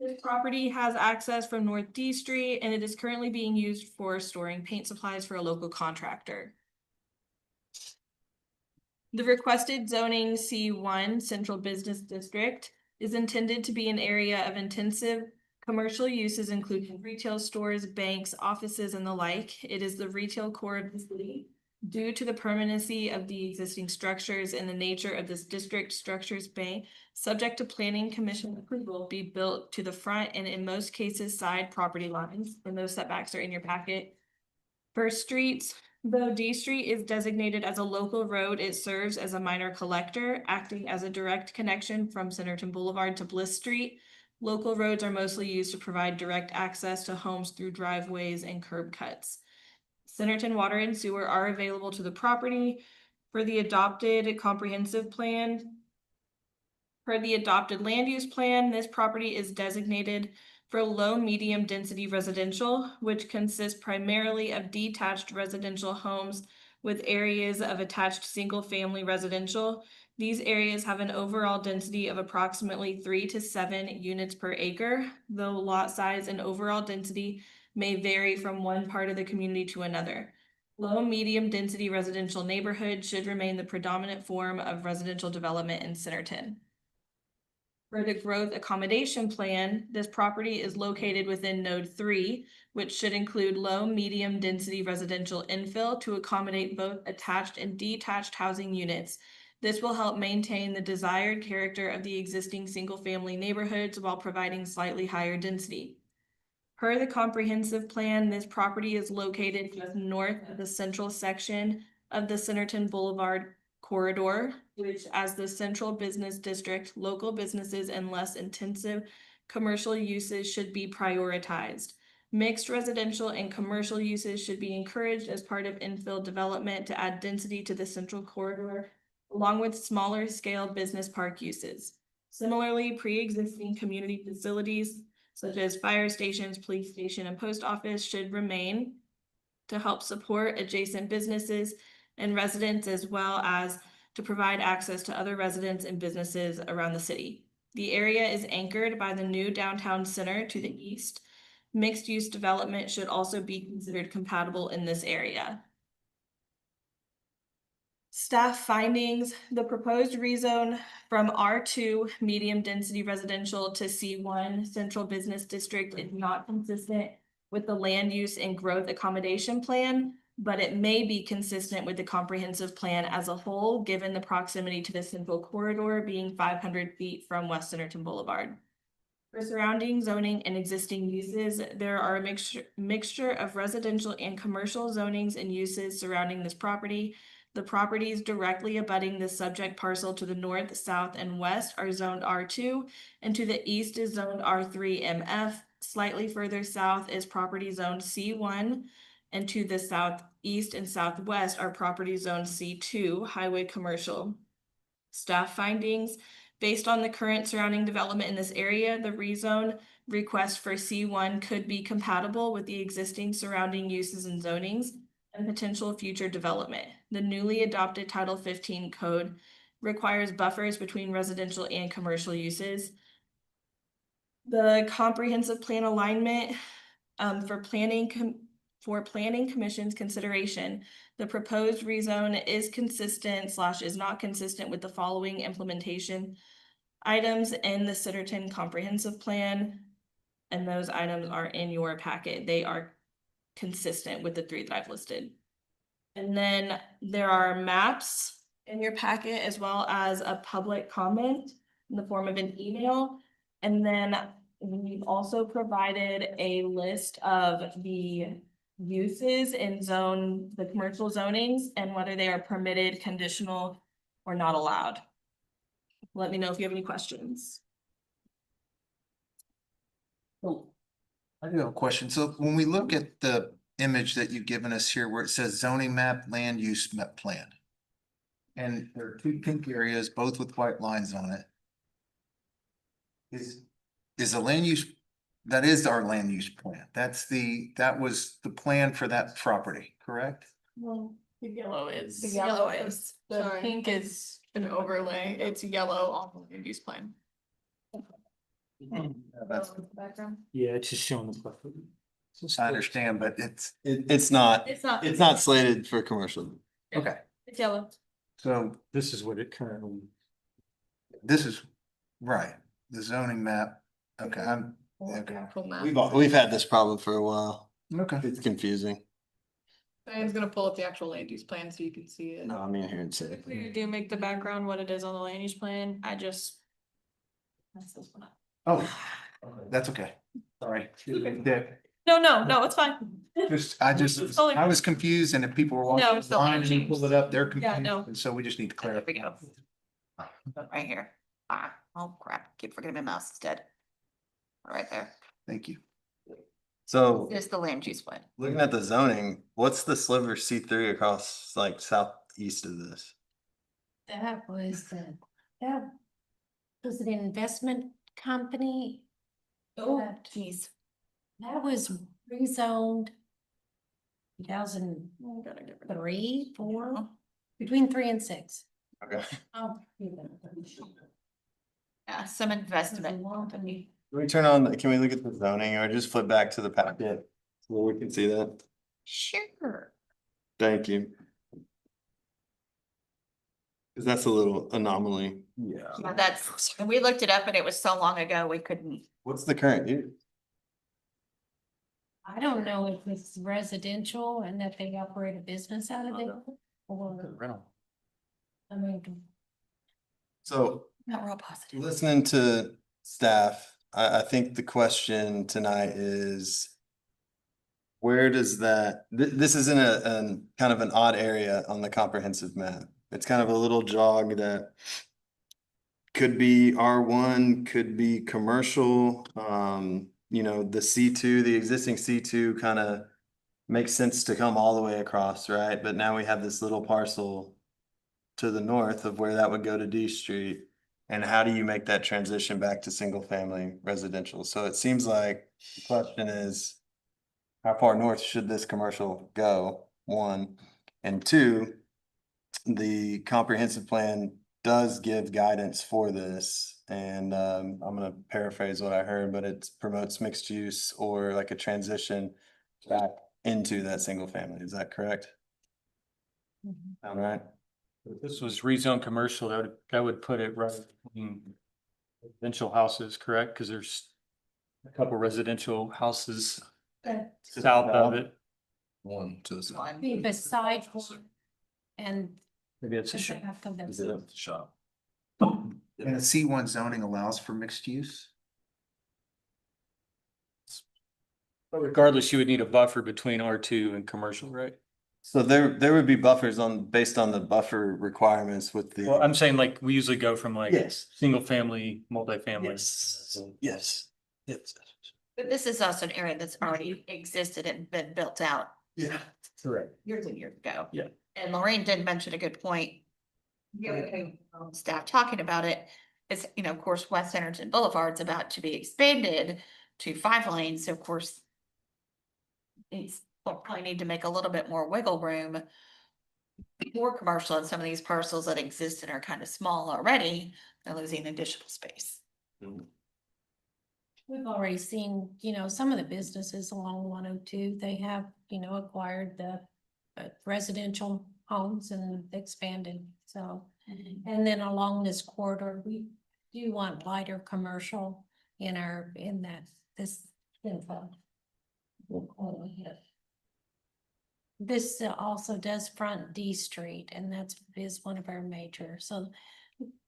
This property has access from North D Street and it is currently being used for storing paint supplies for a local contractor. The requested zoning C1 Central Business District is intended to be an area of intensive commercial uses, including retail stores, banks, offices, and the like. It is the retail core of the city. Due to the permanency of the existing structures and the nature of this district, structures may, subject to planning commission approval, be built to the front and in most cases side property lines, and those setbacks are in your packet. For streets, though D Street is designated as a local road, it serves as a minor collector, acting as a direct connection from Centerton Boulevard to Bliss Street. Local roads are mostly used to provide direct access to homes through driveways and curb cuts. Centerton Water and Sewer are available to the property for the adopted comprehensive plan. Per the adopted land use plan, this property is designated for low medium density residential, which consists primarily of detached residential homes with areas of attached single family residential. These areas have an overall density of approximately 3 to 7 units per acre, though lot size and overall density may vary from one part of the community to another. Low medium density residential neighborhoods should remain the predominant form of residential development in Centerton. For the growth accommodation plan, this property is located within Node 3, which should include low medium density residential infill to accommodate both attached and detached housing units. This will help maintain the desired character of the existing single-family neighborhoods while providing slightly higher density. Per the comprehensive plan, this property is located just north of the central section of the Centerton Boulevard corridor, which as the central business district, local businesses and less intensive commercial uses should be prioritized. Mixed residential and commercial uses should be encouraged as part of infill development to add density to the central corridor, along with smaller scale business park uses. Similarly, pre-existing community facilities such as fire stations, police station, and post office should remain to help support adjacent businesses and residents, as well as to provide access to other residents and businesses around the city. The area is anchored by the new downtown center to the east. Mixed-use development should also be considered compatible in this area. Staff findings, the proposed rezone from R2 medium density residential to C1 central business district is not consistent with the land use and growth accommodation plan, but it may be consistent with the comprehensive plan as a whole, given the proximity to the central corridor being 500 feet from West Centerton Boulevard. For surrounding zoning and existing uses, there are a mixture of residential and commercial zonings and uses surrounding this property. The properties directly abutting the subject parcel to the north, south, and west are zoned R2, and to the east is zoned R3 MF. Slightly further south is property zoned C1, and to the southeast and southwest are property zoned C2, highway commercial. Staff findings, based on the current surrounding development in this area, the rezone request for C1 could be compatible with the existing surrounding uses and zonings and potential future development. The newly adopted Title 15 code requires buffers between residential and commercial uses. The comprehensive plan alignment for planning commission's consideration, the proposed rezone is consistent / is not consistent with the following implementation items in the Centerton comprehensive plan. And those items are in your packet. They are consistent with the 3 that I've listed. And then there are maps in your packet as well as a public comment in the form of an email. And then we've also provided a list of the uses in the commercial zonings and whether they are permitted, conditional, or not allowed. Let me know if you have any questions. I do have a question. So when we look at the image that you've given us here where it says zoning map, land use map plan. And there are 2 pink areas, both with white lines on it. Is the land use, that is our land use plan. That was the plan for that property, correct? Well, the yellow is. The yellow is. The Sorry. pink is an overlay. It's yellow on the land use plan. Background. Yeah, it's just showing the buffer. I understand, but It's not, It's not. it's not slated for commercial. okay. It's yellow. So This is what it currently. this is right, the zoning map. Okay, okay. We've had this problem for a while. Okay. It's confusing. Diane's gonna pull up the actual land use plan so you can see it. No, I'm in here and say. You do make the background what it is on the land use plan. I just. Mess this one up. Oh, that's okay. Sorry. No, it's fine. I was confused, and if people were No, watching it's still online and you pulled it up, they're Yeah, confused, no. and so we just need to There we clarify. go. Right here. Oh crap, keep forgetting my mouse is dead. Right there. Thank you. So There's the land use plan. looking at the zoning, what's the sliver C3 across like southeast of this? That was an investment company. Oh, that- geez. That was rezoned 2003, 4, between 3 and 6. Okay. Oh. Yeah, some investment company. Can we turn on, can we look at the zoning or just flip back to the packet where we can see that? Sure. Thank you. Cause that's a little anomaly. Yeah. Yeah, that's, we looked it up and it was so long ago, we couldn't. What's the current use? I don't know if it's residential and that they operate a business out of it or, Rental. I mean, So Not real positive. listening to staff, I think the question tonight is. Where does that, this is in a kind of an odd area on the comprehensive map. It's kind of a little jog that. Could be R1, could be commercial, you know, the C2, the existing C2 kind of. Makes sense to come all the way across, right? But now we have this little parcel. To the north of where that would go to D Street. And how do you make that transition back to single family residential? So it seems like the question is. How far north should this commercial go? 1, and 2. The comprehensive plan does give guidance for this. And I'm gonna paraphrase what I heard, but it promotes mixed use or like a transition back into that single family. Is that correct? All right. If this was rezoned commercial, that would put it right between residential houses, correct? Because there's a couple residential houses south of it. One to the side. Be beside one and. Maybe it's a shop. Is it a shop? And the C1 zoning allows for mixed use? But regardless, you would need a buffer between R2 and commercial, right? So there would be buffers based on the buffer requirements with the. Well, I'm saying like we usually go from like Yes. single family, multifamily. Yes. Yes. But this is also an area that's already existed and been built out Yeah. Correct. years and years ago. Yeah. And Lorraine did mention a good point. Staff talking about it, it's, you know, of course, West Centerton Boulevard's about to be expanded to 5 lanes, so of course. We'll probably need to make a little bit more wiggle room. For commercial on some of these parcels that exist and are kind of small already, they're losing additional space. We've already seen, you know, some of the businesses along 102, they have, you know, acquired the residential homes and expanded, so. And then along this corridor, we do want lighter commercial in this info. This also does front D Street, and is one of our major, so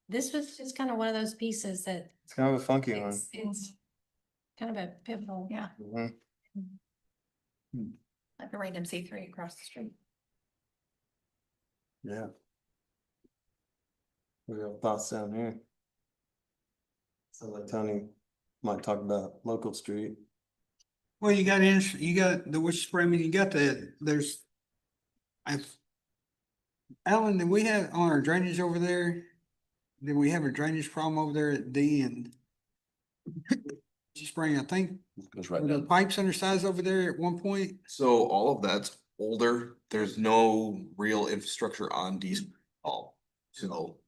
this was just kind of one of those pieces that It's kind of a funky one. it's kind of a pivotal. Yeah, Mhm. like a random C3 across the street. Yeah. What are your thoughts down here? So like Tony might talk about local street. Well, you got the Witch Spring, you got Alan, did we have on our drainage over there? Did we have a drainage problem over there at D and Witch Spring, I think? Goes right Were the down. pipes undersized over there at one point? So all of that's older. There's no real infrastructure on these all. So,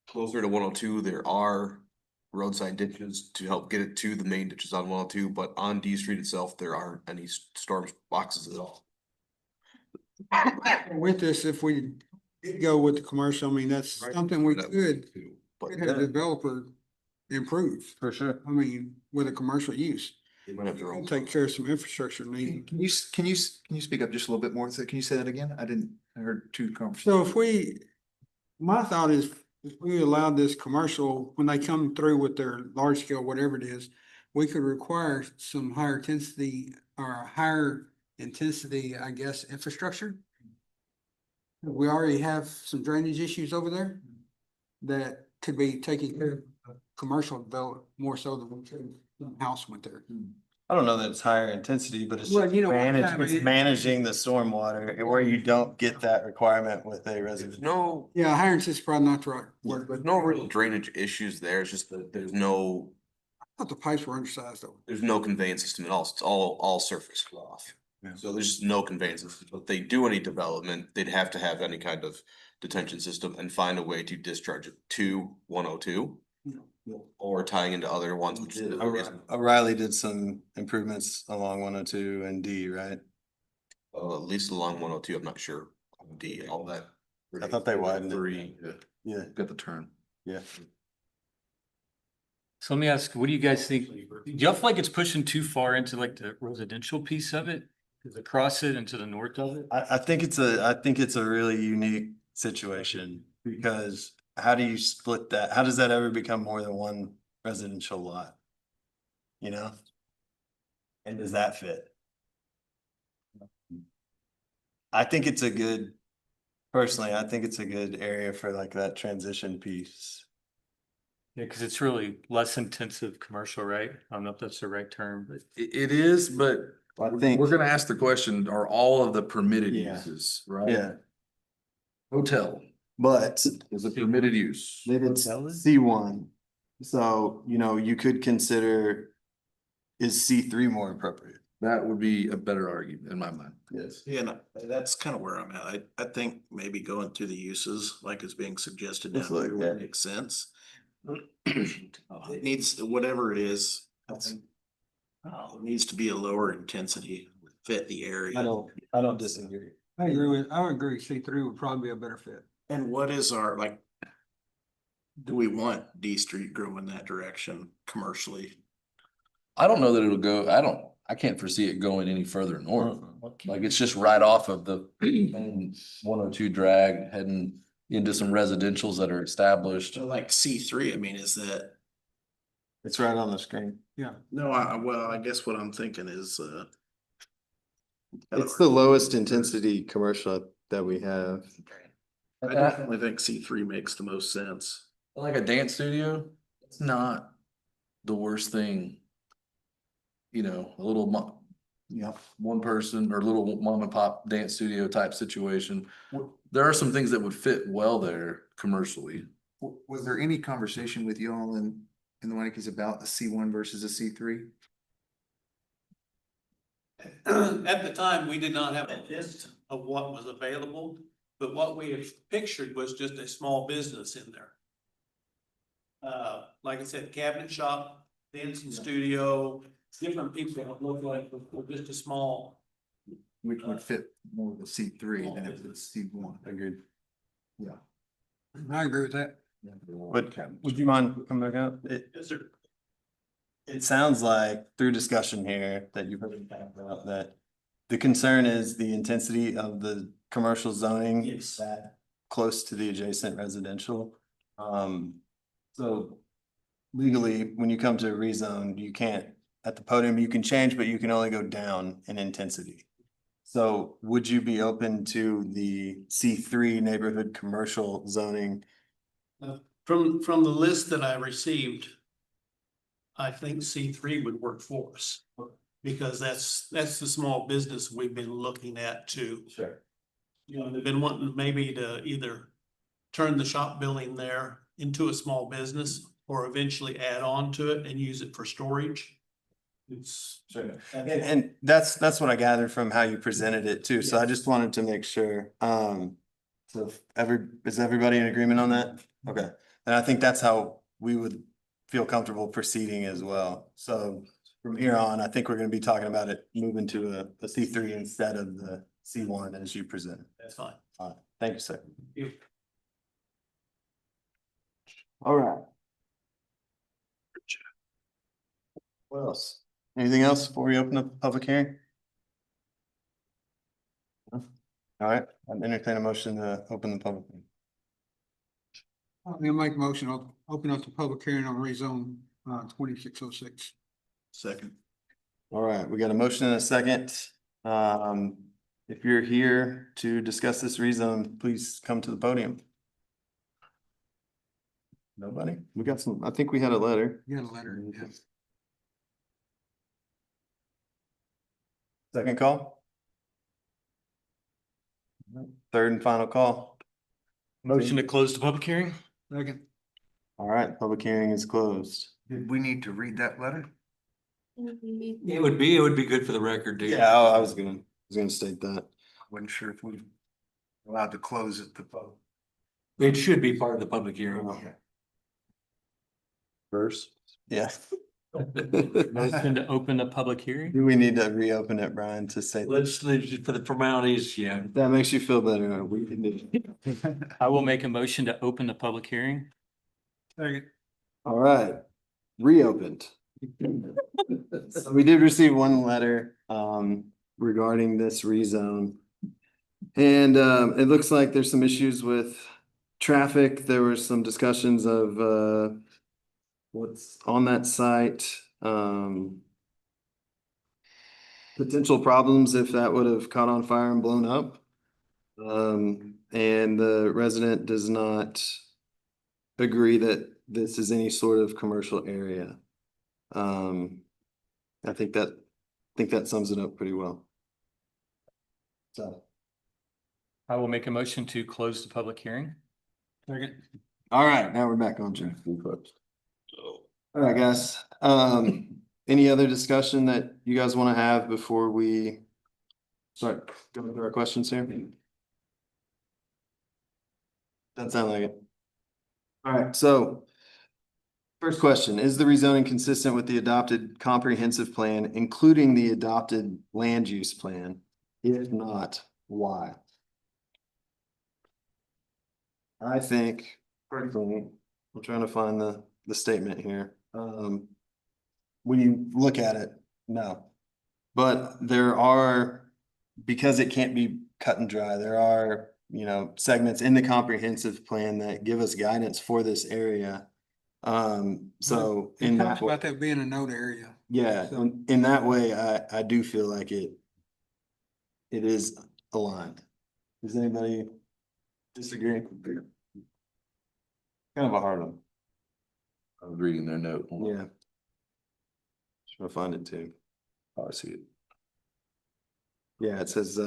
closer to 102, there are roadside ditches to help get it to the main ditches on 102, but on D Street itself, there aren't any storm boxes at all. With this, if we did go with the commercial, I mean, that's something we could But have a developer improve. For sure. I mean, with a commercial use. they might have their own. Take care of some infrastructure needs. Can you speak up just a little bit more? So can you say that again? I heard two conversations. So my thought is, if we allowed this commercial, when they come through with their large scale, whatever it is, we could require some higher intensity, I guess, infrastructure. We already have some drainage issues over there that could be taken care of commercial development more so than we could house went there. I don't know that it's higher intensity, but it's Well, just you know, it- managing the stormwater where you don't get that requirement with a residential. No, Yeah, higher intensity is probably not the right word, there's but no real drainage issues there. It's just that I thought the pipes were undersized though. there's no conveyance system at all. It's all surface runoff. Yeah. So there's just no conveyance system. If they do any development, they'd have to have any kind of detention system and find a way to discharge it to 102. Or tying into other ones, which is. O'Reilly did some improvements along 102 and D, right? At least along 102, I'm not sure. D, all that. I thought they widened it. Three, Yeah, got the turn. yeah. So let me ask, what do you guys think? Do y'all feel like it's pushing too far into like the residential piece of it? Across it and to the north of it? I think it's a really unique situation because how do you split that? How does that ever become more than one residential lot? You know? And does that fit? Personally, I think it's a good area for like that transition piece. Yeah, because it's really less intensive commercial, right? I don't know if that's the right term, but It is, but I think, we're gonna ask the question, are all of the permitted Yeah. uses, right? yeah, Hotel but is a permitted use. they did C1. So, you know, you could consider, is C3 more appropriate? That would be a better argument in my mind. Yes. Yeah, and that's kind of where I'm at. I think maybe going through the uses like is being suggested now Absolutely, would yeah. make sense. It needs, whatever it is, it needs to be a lower intensity, fit the area. I don't disagree. I agree, C3 would probably be a better fit. And what is our, like, do we want D Street grow in that direction commercially? I don't know that it'll go, I can't foresee it going any further north. Like it's just right off of the main 102 drag heading into some residentials that are established. So like C3, I mean, is that? It's right on the screen. Yeah. No, well, I guess what I'm thinking is, It's the lowest intensity commercial that we have. I definitely think C3 makes the most sense. Like a dance studio, it's not the worst thing. You know, a little one person or little mom and pop dance studio type situation. There are some things that would fit well there commercially. Was there any conversation with y'all in the Wanakes about the C1 versus a C3? At the time, we did not have a list of what was available, but what we had pictured was just a small business in there. Like I said, cabinet shop, dancing studio, different people that look like we're just a small. Which would fit more with the C3 than it would C1. Agreed. Yeah. I agree with that. But would you mind coming back up? It sounds like through discussion here that you've heard about that the concern is the intensity of the commercial zoning. Yes. That close to the adjacent residential. So legally, when you come to a rezone, you can't, at the podium, you can change, but you can only go down in intensity. So would you be open to the C3 neighborhood commercial zoning? From the list that I received, I think C3 would work for us. Because that's the small business we've been looking at too. Sure. You know, they've been wanting maybe to either turn the shop building there into a small business or eventually add on to it and use it for storage. It's. Sure. And that's what I gathered from how you presented it too. So I just wanted to make sure. So is everybody in agreement on that? Okay. And I think that's how we would feel comfortable proceeding as well. So from here on, I think we're gonna be talking about it moving to a C3 instead of the C1 as you presented. That's fine. All right. Thank you, sir. You. All right. What else? Anything else before we open up the public hearing? All right, I'd entertain a motion to open the public. Hearing. I'm gonna make a motion, open up the public hearing on rezone 2606. Second. All right, we got a motion and a second. If you're here to discuss this rezone, please come to the podium. Nobody? We got some, I think we had a letter. You got a letter, yes. Second call? Third and final call. Motion to close the public hearing? Second. All right, public hearing is closed. Did we need to read that letter? It would be good for the record, dude. Yeah, I was gonna state that. Wasn't sure if we allowed to close it. It should be part of the public hearing. First? Yeah. Motion to open the public hearing? Do we need to reopen it, Brian, to say? Let's for the formalities, yeah. If that makes you feel better, we can do it. I will make a motion to open the public hearing. Second. All right, reopened. So we did receive one letter regarding this rezone. And it looks like there's some issues with traffic. There were some discussions of what's on that site. Potential problems if that would have caught on fire and blown up. And the resident does not agree that this is any sort of commercial area. I think that sums it up pretty well. So. I will make a motion to close the public hearing. Second. All right, now we're back on track. All right, guys. Any other discussion that you guys want to have before we start going through our questions here? Doesn't sound like it. All right, so first question, is the rezoning consistent with the adopted comprehensive plan, including the adopted land use plan? If not, why? I think, personally, I'm trying to find the statement here. When you look at it, no. But there are, because it can't be cut and dry, there are, you know, segments in the comprehensive plan that give us guidance for this area. So It in talks that way, about that being a node area. yeah, in that way, I do feel like it is aligned. Does anybody disagree? Kind of a hard one. I was reading their note. Yeah. Trying to find it too. Oh, I see it. Yeah, it says,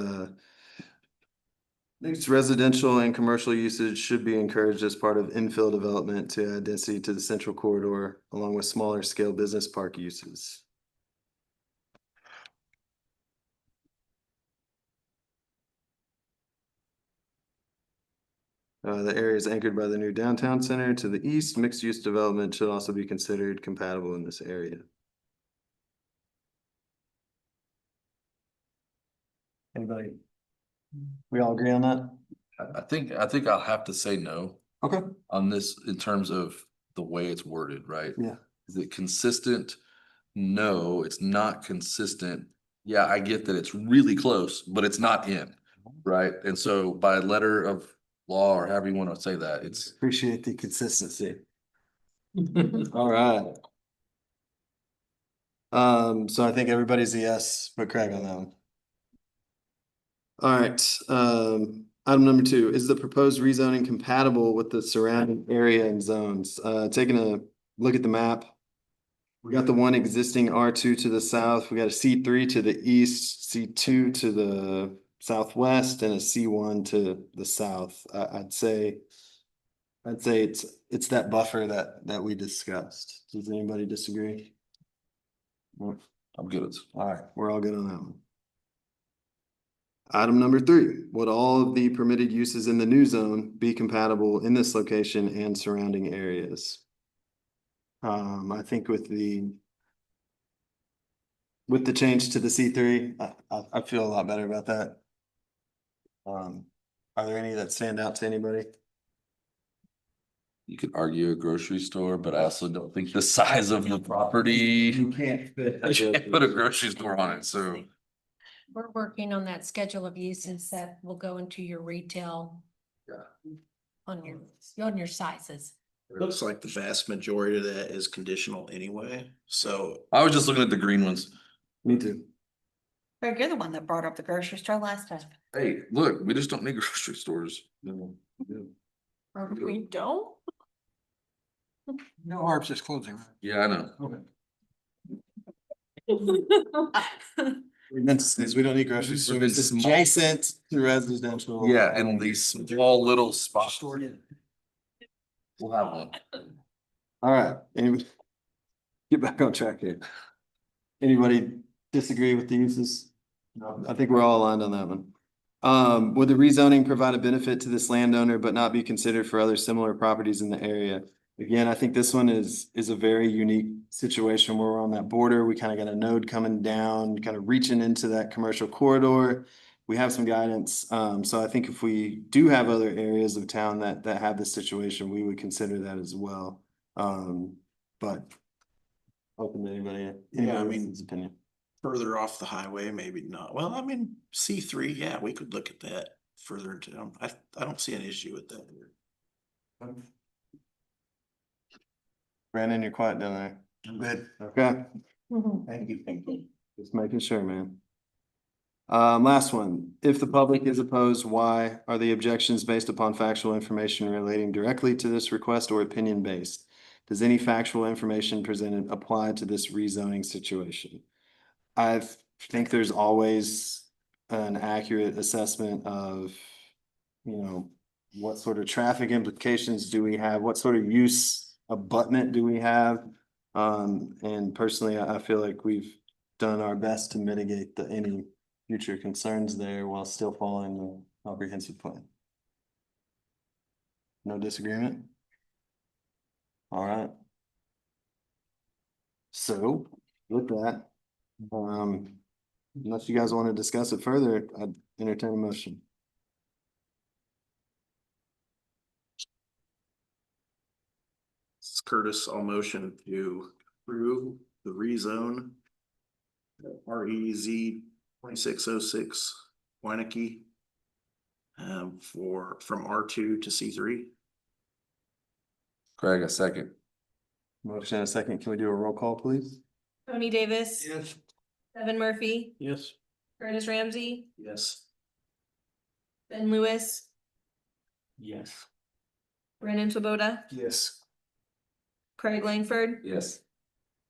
mixed residential and commercial usage should be encouraged as part of infill development to add density to the central corridor, along with smaller scale business park uses. The area is anchored by the new downtown center to the east. Mixed use development should also be considered compatible in this area. Anybody? We all agree on that? I think I'll have to say no Okay. on this in terms of the way it's worded, right? Yeah. Is it consistent? No, it's not consistent. Yeah, I get that it's really close, but it's not in, right? And so by letter of law, or however you want to say that, it's. Appreciate the consistency. All right. So I think everybody's a yes, but Craig on that one. All right, item number 2, is the proposed rezoning compatible with the surrounding area and zones? Taking a look at the map. We got the one existing R2 to the south, we got a C3 to the east, C2 to the southwest, and a C1 to the south. I'd say it's that buffer that we discussed. Does anybody disagree? I'm good. All right, we're all good on that one. Item number 3, would all of the permitted uses in the new zone be compatible in this location and surrounding areas? I think with the change to the C3, I feel a lot better about that. Are there any that stand out to anybody? You could argue a grocery store, but I also don't think the size of the property. You can't fit. I can't put a grocery store on it, so. We're working on that schedule of uses that will go into your retail. Yeah. On your sizes. It looks like the vast majority of that is conditional anyway, so. I was just looking at the green ones. Me too. Greg, you're the one that brought up the grocery store last time. Hey, look, we just don't need grocery stores. Or we don't? No, Harps is closing. Yeah, I know. We meant to say, we don't need grocery stores, it's adjacent to residential. Yeah, and these small little spots. We'll have one. All right, anybody? Get back on track here. Anybody disagree with the uses? No, I think we're all aligned on that one. Would the rezoning provide a benefit to this landowner but not be considered for other similar properties in the area? Again, I think this one is a very unique situation where we're on that border. We kind of got a node coming down, kind of reaching into that commercial corridor. We have some guidance. So I think if we do have other areas of town that have this situation, we would consider that as well. But open to anybody. Yeah, I mean, else's opinion. Further off the highway, maybe not. Well, I mean, C3, yeah, we could look at that further into town. I don't see an issue with that. Brandon, you're quiet down there. I'm good. Okay, Thank you. just making sure, man. Last one, if the public is opposed, why? Are the objections based upon factual information relating directly to this request or opinion based? Does any factual information presented apply to this rezoning situation? I think there's always an accurate assessment of, you know, what sort of traffic implications do we have? What sort of use abutment do we have? And personally, I feel like we've done our best to mitigate any future concerns there while still following the comprehensive plan. No disagreement? All right. So with that, unless you guys want to discuss it further, I'd entertain a motion. Curtis, I'll motion to approve the rezone. REZ 2606 Weineke. From R2 to C3. Craig, a second. Motion and a second. Can we do a roll call, please? Tony Davis. Yes. Devin Murphy. Yes. Curtis Ramsey. Yes. Ben Lewis. Yes. Brandon Swoboda. Yes. Craig Langford. Yes.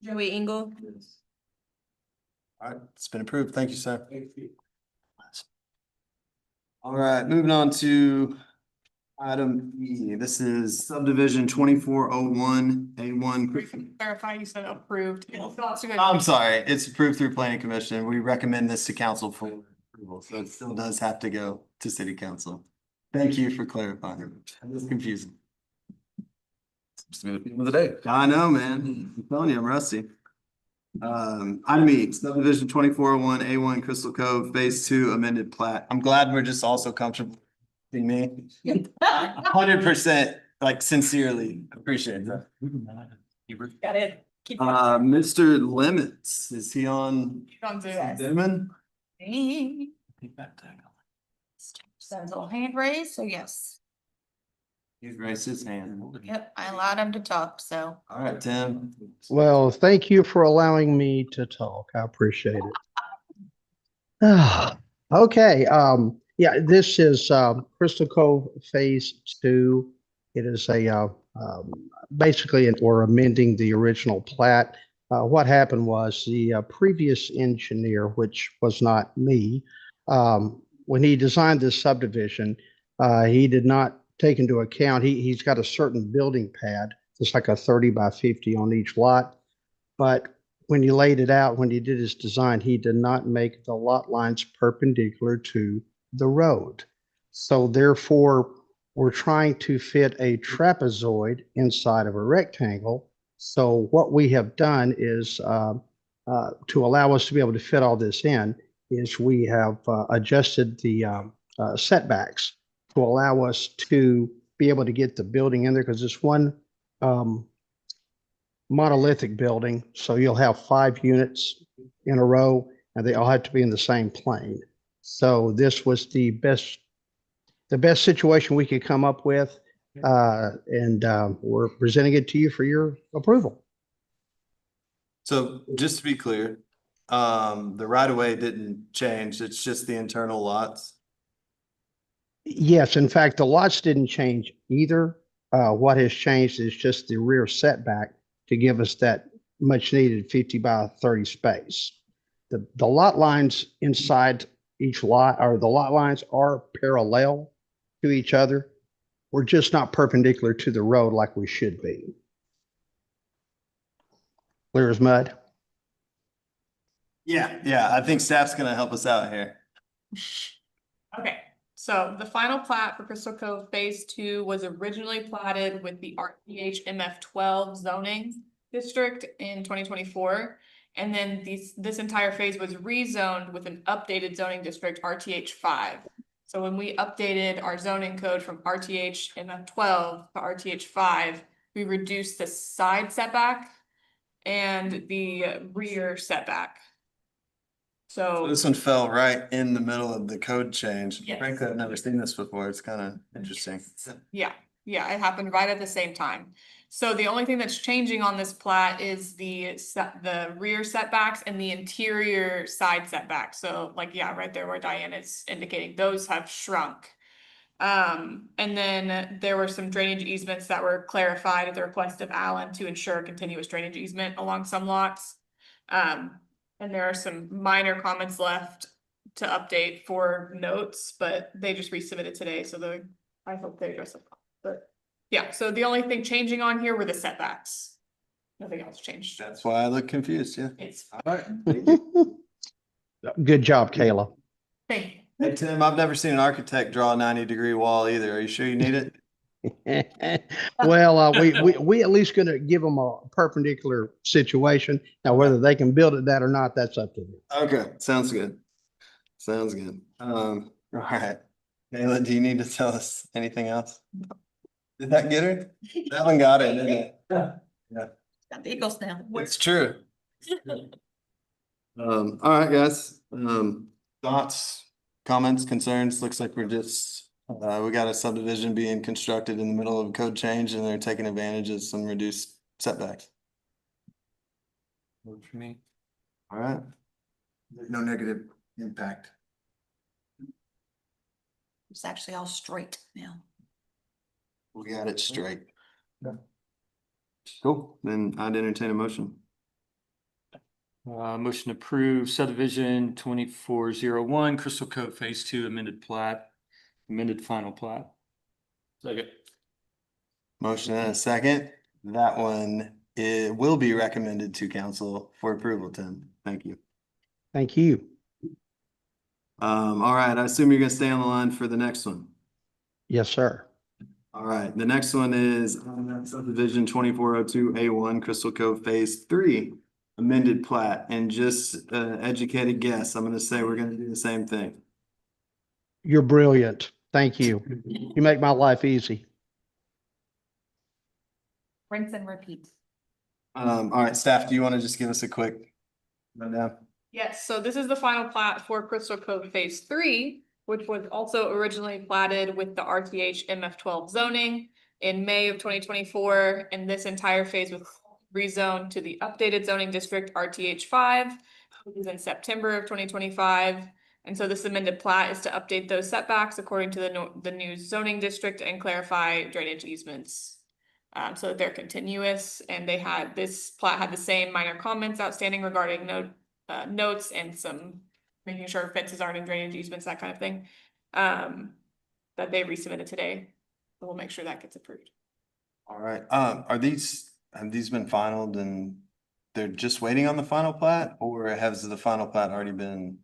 Joey Engel. All right, it's been approved. Thank you, sir. All right, moving on to item E. This is subdivision 2401 A1. Clarify, you said approved. I'm sorry, it's approved through planning commission. We recommend this to council for approval, so it still does have to go to city council. Thank you for clarifying. It was confusing. Seems to be the theme of the day. I know, man. I'm telling you, I'm rusty. Item E, subdivision 2401 A1 Crystal Cove Phase 2 amended plat. I'm glad we're just also comfortable seeing me. 100%, like sincerely appreciate that. Got it. Keep Mr. Lemons, is he on? on to Demon? So little hand raised, so yes. He's raised his hand. Yep, I allowed him to talk, so. All right, Tim. Well, thank you for allowing me to talk. I appreciate it. Okay, yeah, this is Crystal Cove Phase 2. It is a basically we're amending the original plat. What happened was the previous engineer, which was not me, when he designed this subdivision, he did not take into account, he's got a certain building pad, it's like a 30 by 50 on each lot. But when he laid it out, when he did his design, he did not make the lot lines perpendicular to the road. So therefore, we're trying to fit a trapezoid inside of a rectangle. So what we have done is to allow us to be able to fit all this in, is we have adjusted the setbacks to allow us to be able to get the building in there, because it's one monolithic building. So you'll have 5 units in a row and they all have to be in the same plane. So this was the best situation we could come up with. And we're presenting it to you for your approval. So just to be clear, the right of way didn't change. It's just the internal lots. Yes, in fact, the lots didn't change either. What has changed is just the rear setback to give us that much needed 50 by 30 space. The lot lines inside each lot, or the lot lines are parallel to each other. We're just not perpendicular to the road like we should be. Clear as mud. Yeah, I think staff's gonna help us out here. Okay, so the final plat for Crystal Cove Phase 2 was originally platted with the RTH MF12 zoning district in 2024. And then this entire phase was rezoned with an updated zoning district, RTH 5. So when we updated our zoning code from RTH MF12 to RTH 5, we reduced the side setback and the rear setback. So this one fell right in the middle of the code change. Yes. Frankly, I've never seen this before. It's kind of interesting. Yeah, it happened right at the same time. So the only thing that's changing on this plat is the rear setbacks and the interior side setbacks. So like, yeah, right there where Diane is indicating, those have shrunk. And then there were some drainage easements that were clarified at the request of Alan to ensure a continuous drainage easement along some lots. And there are some minor comments left to update for notes, but they just resubmitted today, so I hope they address them. But yeah, so the only thing changing on here were the setbacks. Nothing else changed. That's why I look confused, yeah. It's All right. Good job, Kayla. Thank you. Hey, Tim, I've never seen an architect draw a 90-degree wall either. Are you sure you need it? Well, we at least gonna give them a perpendicular situation. Now, whether they can build it that or not, that's up to them. Okay, sounds good. Sounds good. All right. Kayla, do you need to tell us anything else? Did that get her? That one got it, didn't it? Got the Eagles now. It's true. All right, guys, thoughts, comments, concerns, looks like we're just, we got a subdivision being constructed in the middle of a code change and they're taking advantage of some reduced setbacks. Works for me. All right, There's no negative impact. It's actually all straight now. we got it straight. Cool, then I'd entertain a motion. Motion to approve subdivision 2401 Crystal Cove Phase 2 amended plat, amended final plat. Second. Motion and a second. That one, it will be recommended to council for approval, Tim. Thank you. Thank you. All right, I assume you're gonna stay on the line for the next one. Yes, sir. All right, the next one is subdivision 2402 A1 Crystal Cove Phase 3 amended plat, and just educated guess, I'm gonna say we're gonna do the same thing. You're brilliant. Thank you. You make my life easy. Rinse and repeat. All right, staff, do you want to just give us a quick rundown? Yes, so this is the final plat for Crystal Cove Phase 3, which was also originally platted with the RTH MF12 zoning in May of 2024, and this entire phase was rezoned to the updated zoning district RTH 5, which is in September of 2025. And so this amended plat is to update those setbacks according to the new zoning district and clarify drainage easements. So that they're continuous, and this plat had the same minor comments outstanding regarding notes and some making sure fences aren't in drainage easements, that kind of thing. That they resubmitted today. So we'll make sure that gets approved. All right, have these been finalized and they're just waiting on the final plat, or has the final plat already been?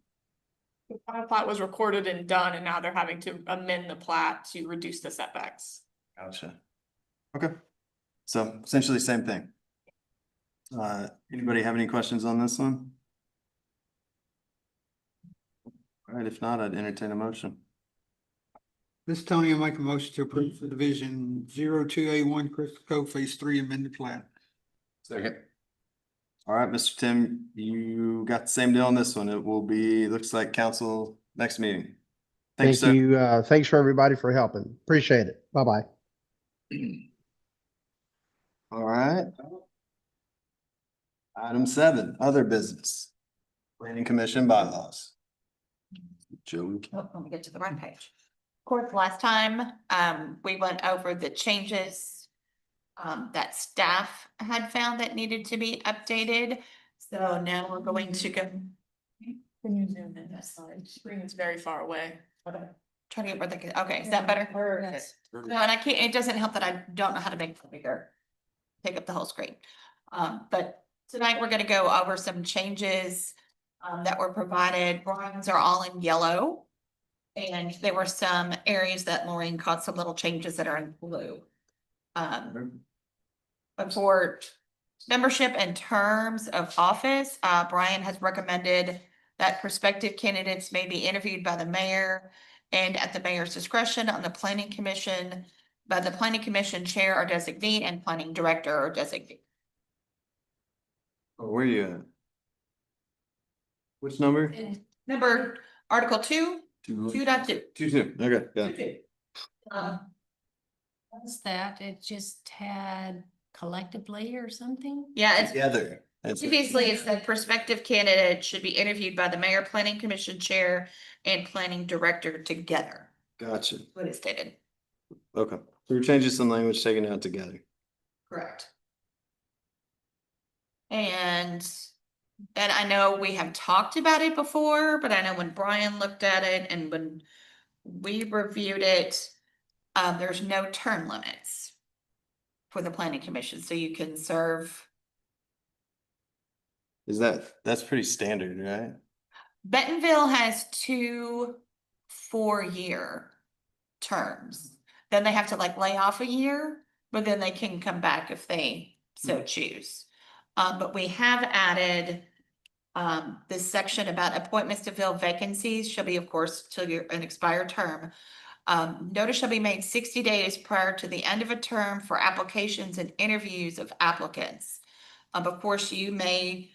The final plat was recorded and done, and now they're having to amend the plat to reduce the setbacks. Gotcha. Okay, so essentially same thing. Anybody have any questions on this one? All right, if not, I'd entertain a motion. This is Tony, I make a motion to approve the division 02A1 Crystal Cove Phase 3 amended plat. Second. All right, Mr. Tim, you got the same deal on this one. It will be, looks like council next meeting. Thanks, Thank sir. you. Thanks for everybody for helping. Appreciate it. Bye-bye. All right. Item 7, other business. Planning Commission bylaws. Joey. Oh, let me get to the right page. Of course, last time, we went over the changes that staff had found that needed to be updated. So now we're going to go. Can you zoom in that slide? Screen is very far away. Try to get where they okay, is that better? Yes. No, and I can't, it doesn't help that I don't know how to make it bigger. Take up the whole screen. But tonight we're gonna go over some changes that were provided. Brian's are all in yellow. And there were some areas that Maureen caught some little changes that are in blue. But for membership and terms of office, Brian has recommended that prospective candidates may be interviewed by the mayor and at the mayor's discretion on the planning commission, by the planning commission chair or designee and planning director or designee. Oh, where you at? Which number? Number Article 2, 2.2. 2-2. Okay, got it. What's that? It just had collectively or something? Yeah, it's Together. That's it. previously it said prospective candidate should be interviewed by the mayor, planning commission chair, and planning director together. Gotcha. What it stated. Okay, so we're changing some language, taking it out together. Correct. And I know we have talked about it before, but I know when Brian looked at it and when we reviewed it, there's no term limits for the planning commission, so you can serve. That's pretty standard, right? Bentonville has 2 4-year terms. Then they have to like lay off a year, but then they can come back if they so choose. But we have added this section about appointments to fill vacancies shall be, of course, till an expired term Notice shall be made 60 days prior to the end of a term for applications and interviews of applicants. Of course, you may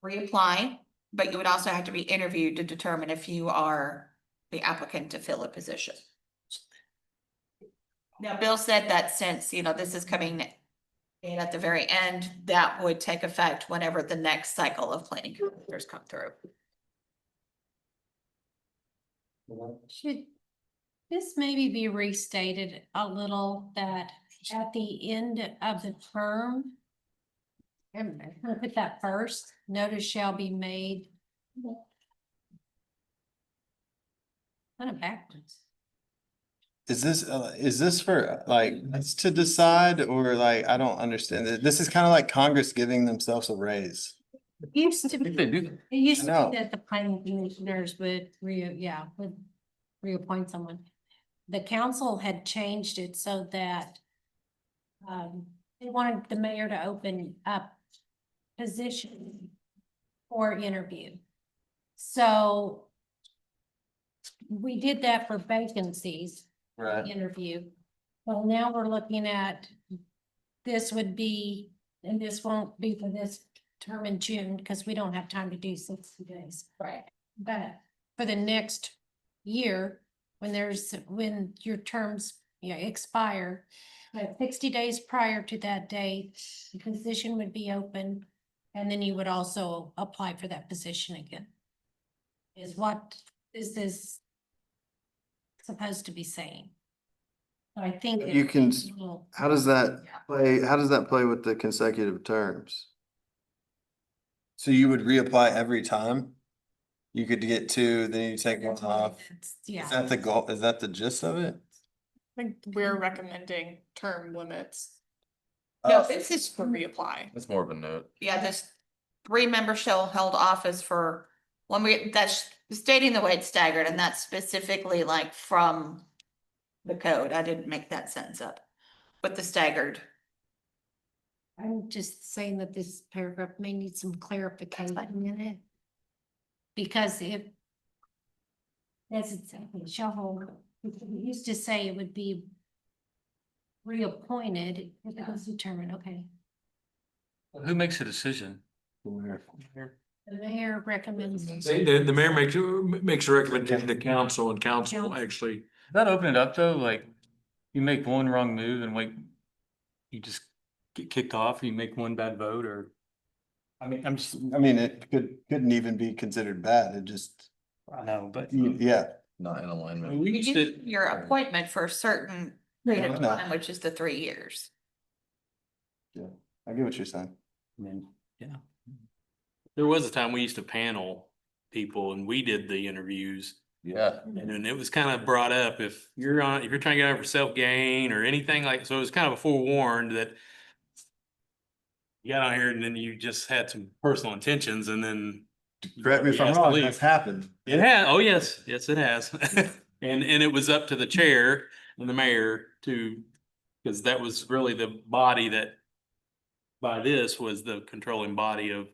reapply, but you would also have to be interviewed to determine if you are the applicant to fill a position. Now, Bill said that since, this is coming in at the very end, that would take effect whenever the next cycle of planning commissioners come through. Should this maybe be restated a little, that at the end of the term, I'm gonna put that first, notice shall be made. Kind of backwards. Is this for like us to decide, or like, I don't understand it. This is kind of like Congress giving themselves a raise. It used to be, They do that. it used to No. be that the planning commissioners would would reappoint someone. The council had changed it so that they wanted the mayor to open up position for interview. So we did that for vacancies. Right. Interview. Well, now we're looking at, this would be, and this won't be for this term in June, because we don't have time to do 60 days. Right. But for the next year, when your terms expire, 60 days prior to that date, the position would be open, and then you would also apply for that position again. Is what is this supposed to be saying? I think You can, it's a little- how does that play with the consecutive terms? So you would reapply every time? You could get two, then you take one off. Yeah. Is that the goal? Is that the gist of it? I think we're recommending term limits. No, this is For reapply. That's more of a note. Yeah, this 3 members shall hold office for that's stating the way it's staggered, and that's specifically like from the code. I didn't make that sentence up, but the staggered. I'm just saying that this paragraph may need some clarification in it. Because if, as it's shall hold, it used to say it would be reappointed if it was determined, okay. Who makes a decision? The mayor recommends. The mayor makes a recommendation to council, and council actually. Does that open it up though? Like, you make one wrong move and you just get kicked off, or you make one bad vote, or? I mean, It couldn't even be considered bad. It just, I know, but. yeah. Not in alignment. We You used use to, your appointment for a certain period of No. time, which is the 3 years. I get what you're saying. I mean, yeah. There was a time we used to panel people and we did the interviews. Yeah. And then it was kind of brought up, if you're trying to get on for self gain or anything like, so it was kind of a forewarned that. You got on here and then you just had some personal intentions and then. Correct me if you I'm asked to wrong, leave. that's happened. It has, oh, yes, yes, it has. And it was up to the chair and the mayor to, because that was really the body that. By this was the controlling body of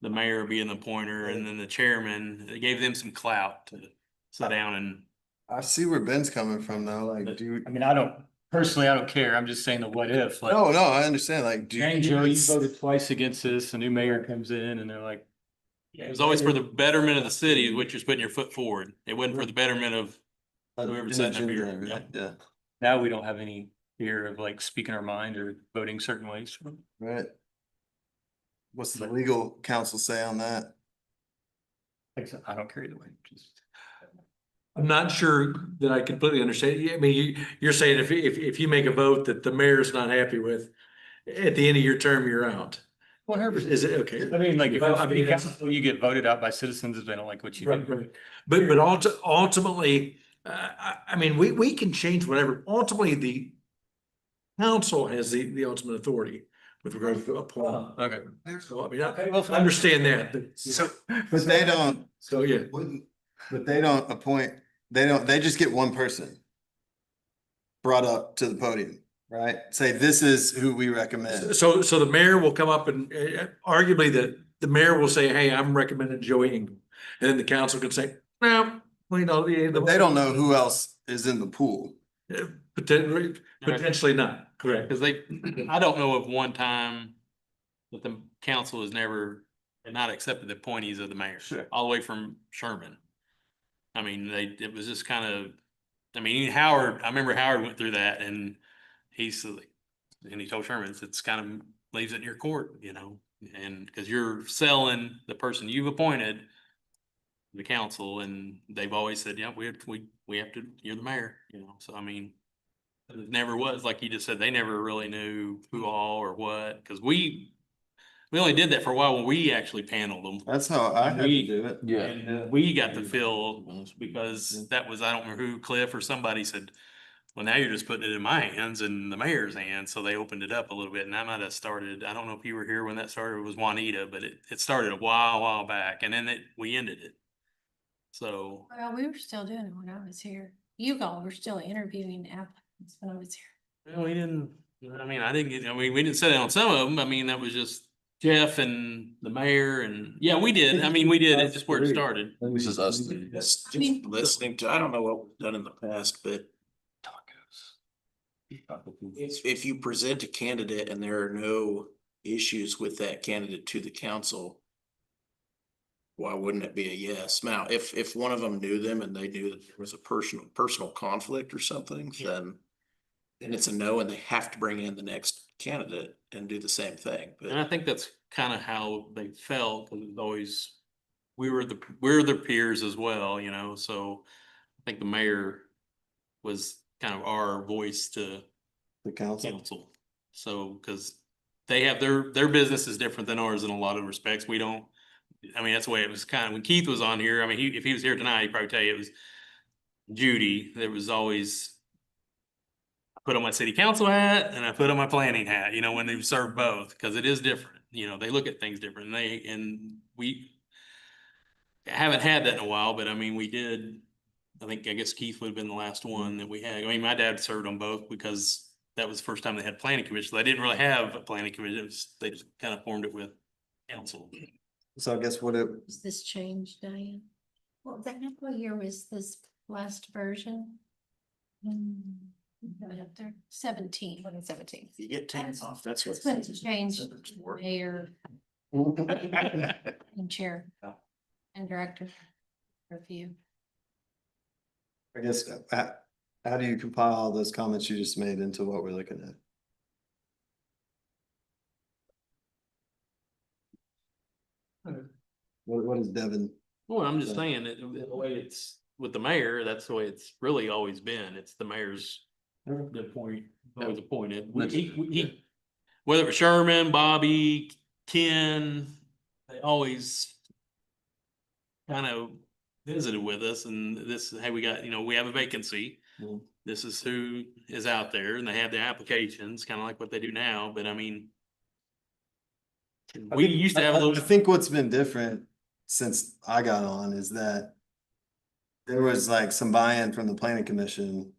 the mayor being the pointer and then the chairman. It gave them some clout to sit down and. I see where Ben's coming from though, like, do you? I mean, I don't care. I'm just saying the what if, like. No, I understand, like, do Jane Joe, you voted twice against this, a new mayor comes in and they're like. It was always for the betterment of the city, which is putting your foot forward. It wasn't for the betterment of whoever's sitting up here. Yep. Yeah, Now we don't have any fear of like speaking our mind or voting certain ways. right. What's the legal counsel say on that? Like I said, I don't care either way. Just. I'm not sure that I completely understand. I mean, you're saying if you make a vote that the mayor's not happy with, at the end of your term, you're out. Whatever, is it, okay? I mean, like, I mean, you get voted out by citizens if they don't like what you Right, do. right. But ultimately, I mean, we can change whatever. Ultimately, the council has the ultimate authority with regard to appointment. Okay. So, I mean, I understand that, but. So, but they don't, So, yeah. but they don't appoint, they just get one person brought up to the podium, right? Say, this is who we recommend. So the mayor will come up and arguably the mayor will say, hey, I'm recommending Joey Ingram. And then the council can say, no, But they don't know who else is in the pool. Potentially not, correct. Cause I don't know of one time that the council has never, not accepted the appointees of the mayor. Sure. All the way from Sherman. I mean, it was just kind of, I mean, Howard, I remember Howard went through that and he told Sherman, it's kind of leaves it in your court, you know? And cause you're selling the person you've appointed the council, and they've always said, yeah, we have to, you're the mayor, you know, so I mean. It never was, like you just said, they never really knew who all or what, cause we only did that for a while when we actually paneled them. That's how I had to do it. Yeah. And we got the feel because that was, I don't remember who, Cliff or somebody said, well, now you're just putting it in my hands and the mayor's hands. So they opened it up a little bit, and that might have started, I don't know if you were here when that started, it was Juanita, but it started a while back, and then we ended it. So. Well, we were still doing it when I was here. You all were still interviewing applicants when I was here. Well, we didn't, I mean, we didn't sit down on some of them. I mean, that was just Jeff and the mayor and, yeah, we did. I mean, we did. It's just where it started. This is us. Just listening to, I don't know what was done in the past, but if you present a candidate and there are no issues with that candidate to the council, why wouldn't it be a yes? Now, if one of them knew them and they knew that there was a personal conflict or something, then it's a no, and they have to bring in the next candidate and do the same thing. And I think that's kind of how they felt, because it's always, we're the peers as well, you know, so I think the mayor was kind of our voice to The council. So, because they have their business is different than ours in a lot of respects. We don't, I mean, that's the way it was kind of, when Keith was on here, I mean, if he was here tonight, he'd probably tell you it was Judy. There was always, I put on my city council hat and I put on my planning hat, you know, when they serve both, because it is different. You know, they look at things different, and we haven't had that in a while, but I mean, we did. I guess Keith would have been the last one that we had. I mean, my dad served on both because that was the first time they had planning commission. So they didn't really have a planning commission. They just kind of formed it with council. So I guess Was this changed, Diane? Well, what year was this last version? Up there, 17. 2017. You get 10 off, that's what. It's been changed, mayor and chair and director review. I guess, how do you compile all those comments you just made into what we're looking at? What is Devin? Well, I'm just saying that the way it's with the mayor, that's the way it's really always been. It's the mayor's point that was appointed. He, whether it was Sherman, Bobby, Ken, they always kind of visited with us, and this, hey, we got, you know, we have a vacancy. This is who is out there, and they have the applications, kind of like what they do now. But I mean, we used to have I think what's been different since I got on is that there was like some buy-in from the planning commission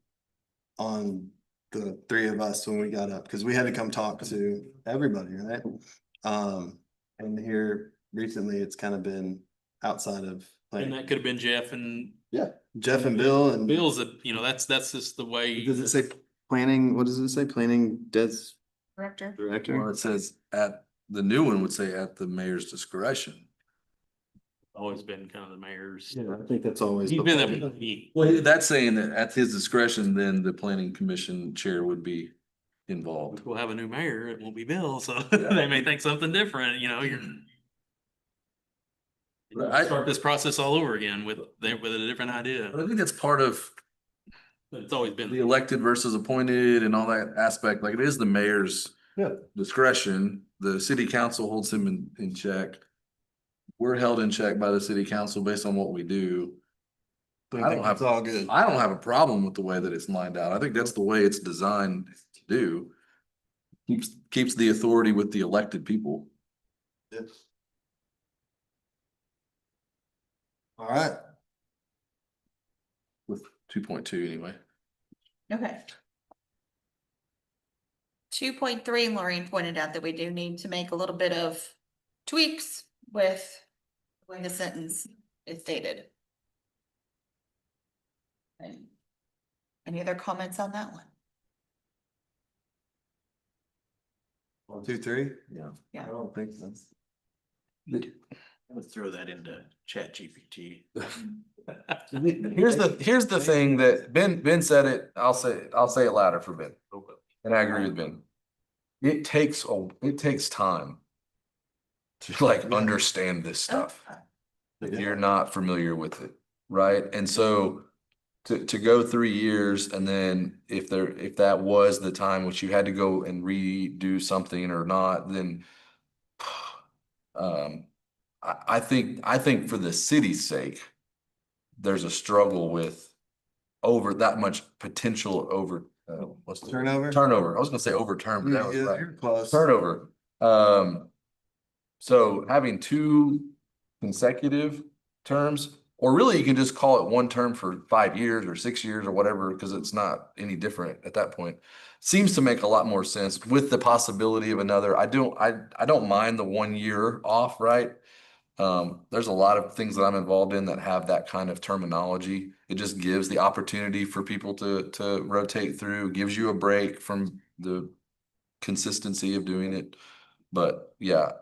on the three of us when we got up, because we had to come talk to everybody, right? And here recently, it's kind of been outside of. And that could have been Jeff and. Yeah, Jeff and Bill and. Bill's that, you know, that's just the way. Does it say planning? What does it say? Planning Director. Well, it says the new one would say at the mayor's discretion. Always been kind of the mayor's. Yeah, I think that's always. He's been there. Well, that's saying that at his discretion, then the planning commission chair would be involved. We'll have a new mayor, it won't be Bill, so they may think something different, you know, start this process all over again with a different idea. I think that's part of. But it's always been the elected versus appointed and all that aspect. Like, it is the mayor's discretion. The city council holds him in check. We're held in check by the city council based on what we do. I don't have, all good. I don't have a problem with the way that it's lined out. I think that's the way it's designed to do. Keeps the authority with the elected people. Yes. All right. With 2.2 anyway. Okay. 2.3, Lorraine pointed out that we do need to make a little bit of tweaks with the way the sentence is stated. Any other comments on that one? 1, 2, 3? Yeah. Yeah. I don't think so. Let's throw that into ChatGPT. Here's the thing that Ben said it, I'll say it louder for Ben. And I agree with Ben. It takes time to like understand this stuff. If you're not familiar with it, right? And so to go 3 years and then if that was the time which you had to go and redo something or not, then I think for the city's sake, there's a struggle with over that much potential over what's the Turnover? turnover. I was gonna say overturn, but that was Yeah, right. you're close. Turnover. So having 2 consecutive terms, or really you can just call it 1 term for 5 years or 6 years or whatever, because it's not any different at that point. Seems to make a lot more sense with the possibility of another. I don't mind the 1 year off, right? There's a lot of things that I'm involved in that have that kind of terminology. It just gives the opportunity for people to rotate through, gives you a break from the consistency of doing it. But yeah,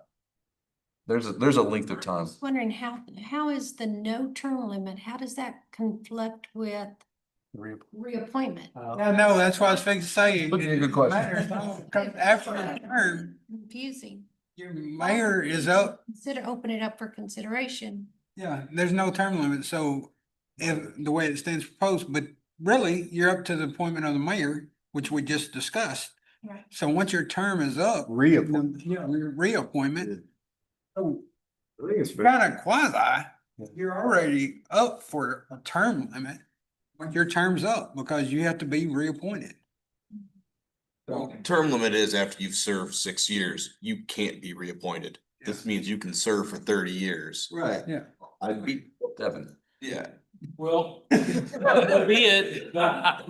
there's a length of time. Wondering how is the no term limit, how does that conflict with reappointment? Yeah, no, that's what I was fixing to say. Would be a good question. After a term, Confusing. your mayor is up. Consider, open it up for consideration. Yeah, there's no term limit, so if the way it stands proposed, but really, you're up to the appointment of the mayor, which we just discussed. Right. So once your term is up. Reappointment. Yeah, your reappointment. So I think it's kind of quasi, you're already up for a term limit. But your term's up because you have to be reappointed. So, Term limit is after you've served 6 years, you can't be reappointed. This means you can serve for 30 years. Right. yeah. I'd be Devin. Yeah. Well, go be it. But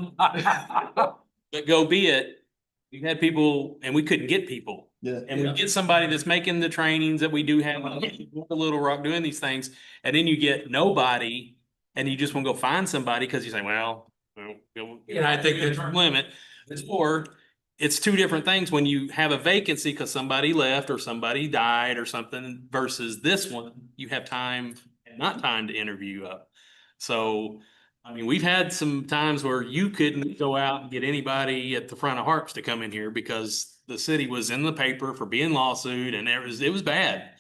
go be it. We've had people and we couldn't get people. Yeah. And we get somebody that's making the trainings that we do have in Little Rock doing these things. And then you get nobody and you just want to go find somebody because you say, well, I think there's a limit. Or it's 2 different things when you have a vacancy because somebody left or somebody died or something versus this one, you have time and not time to interview up. So, I mean, we've had some times where you couldn't go out and get anybody at the front of Harps to come in here because the city was in the paper for being lawsuit and it was bad.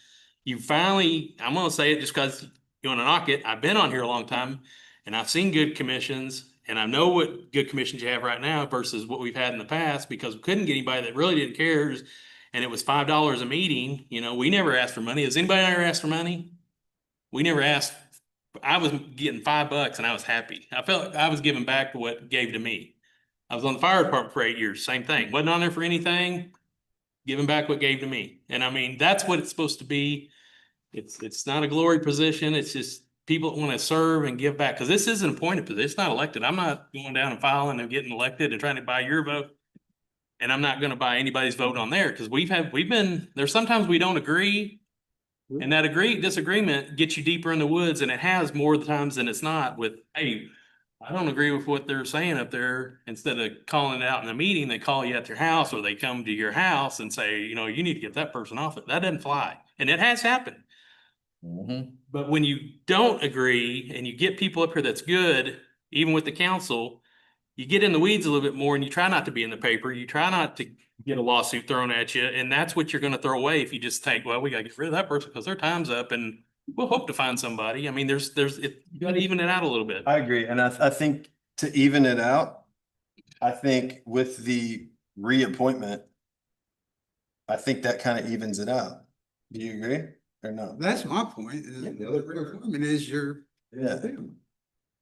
You finally, I'm gonna say it just because you wanna knock it. I've been on here a long time and I've seen good commissions and I know what good commissions you have right now versus what we've had in the past because we couldn't get anybody that really didn't care. And it was $5 a meeting. You know, we never asked for money. Has anybody ever asked for money? We never asked. I was getting $5 and I was happy. I felt like I was giving back to what gave to me. I was on the fire department for 8 years, same thing. Wasn't on there for anything, giving back what gave to me. And I mean, that's what it's supposed to be. It's not a glory position. It's just people want to serve and give back. Cause this is an appointed position. It's not elected. I'm not going down and filing and getting elected and trying to buy your vote. And I'm not going to buy anybody's vote on there. Cause there's sometimes we don't agree. And that disagreement gets you deeper in the woods and it has more times than it's not with, hey, I don't agree with what they're saying up there. Instead of calling it out in the meeting, they call you at their house or they come to your house and say, you know, you need to get that person off it. That doesn't fly. And it has happened. But when you don't agree and you get people up here that's good, even with the council, you get in the weeds a little bit more and you try not to be in the paper. You try not to get a lawsuit thrown at you. And that's what you're going to throw away if you just think, well, we got to get rid of that person because their time's up and we'll hope to find somebody. I mean, you got to even it out a little bit. I agree. And I think to even it out, I think with the reappointment, I think that kind of evens it out. Do you agree or no? That's my point. The other reappointment is Yeah.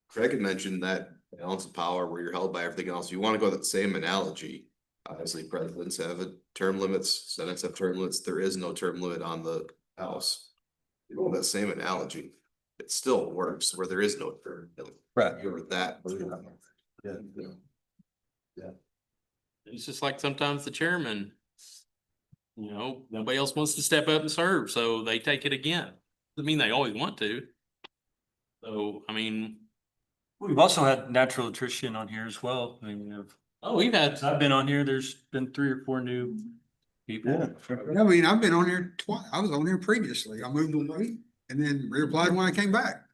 Craig had mentioned that balance of power where you're held by everything else. You want to go that same analogy. Obviously, presidents have term limits, senates have term limits. There is no term limit on the House. You go with that same analogy, it still works where there is no term limit. Right. You're that. Yeah. It's just like sometimes the chairman, you know, nobody else wants to step up and serve, so they take it again. Doesn't mean they always want to. So, I mean, We've also had natural attrition on here as well. I mean, we've had. I've been on here, there's been 3 or 4 new people. I mean, I've been on here twice. I was on here previously. I moved away and then reapplied when I came back.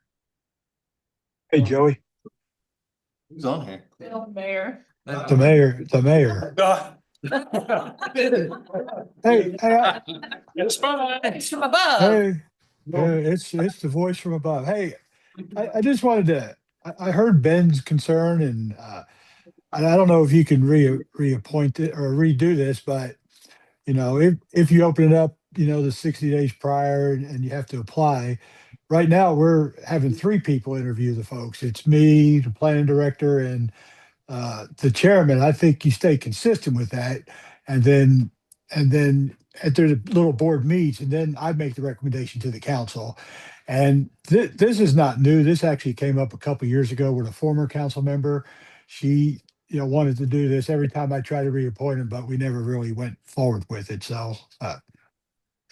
Hey, Joey, Who's on here? Mayor. the mayor. Hey, It's from above. hey, it's the voice from above. Hey, I just wanted to, I heard Ben's concern and I don't know if you can reappoint it or redo this, but you know, if you open it up, you know, the 60 days prior and you have to apply. Right now, we're having 3 people interview the folks. It's me, the planning director, and the chairman. I think you stay consistent with that, and then after the little board meets, and then I make the recommendation to the council. And this is not new. This actually came up a couple years ago with a former council member. She, you know, wanted to do this every time I tried to reappoint him, but we never really went forward with it. So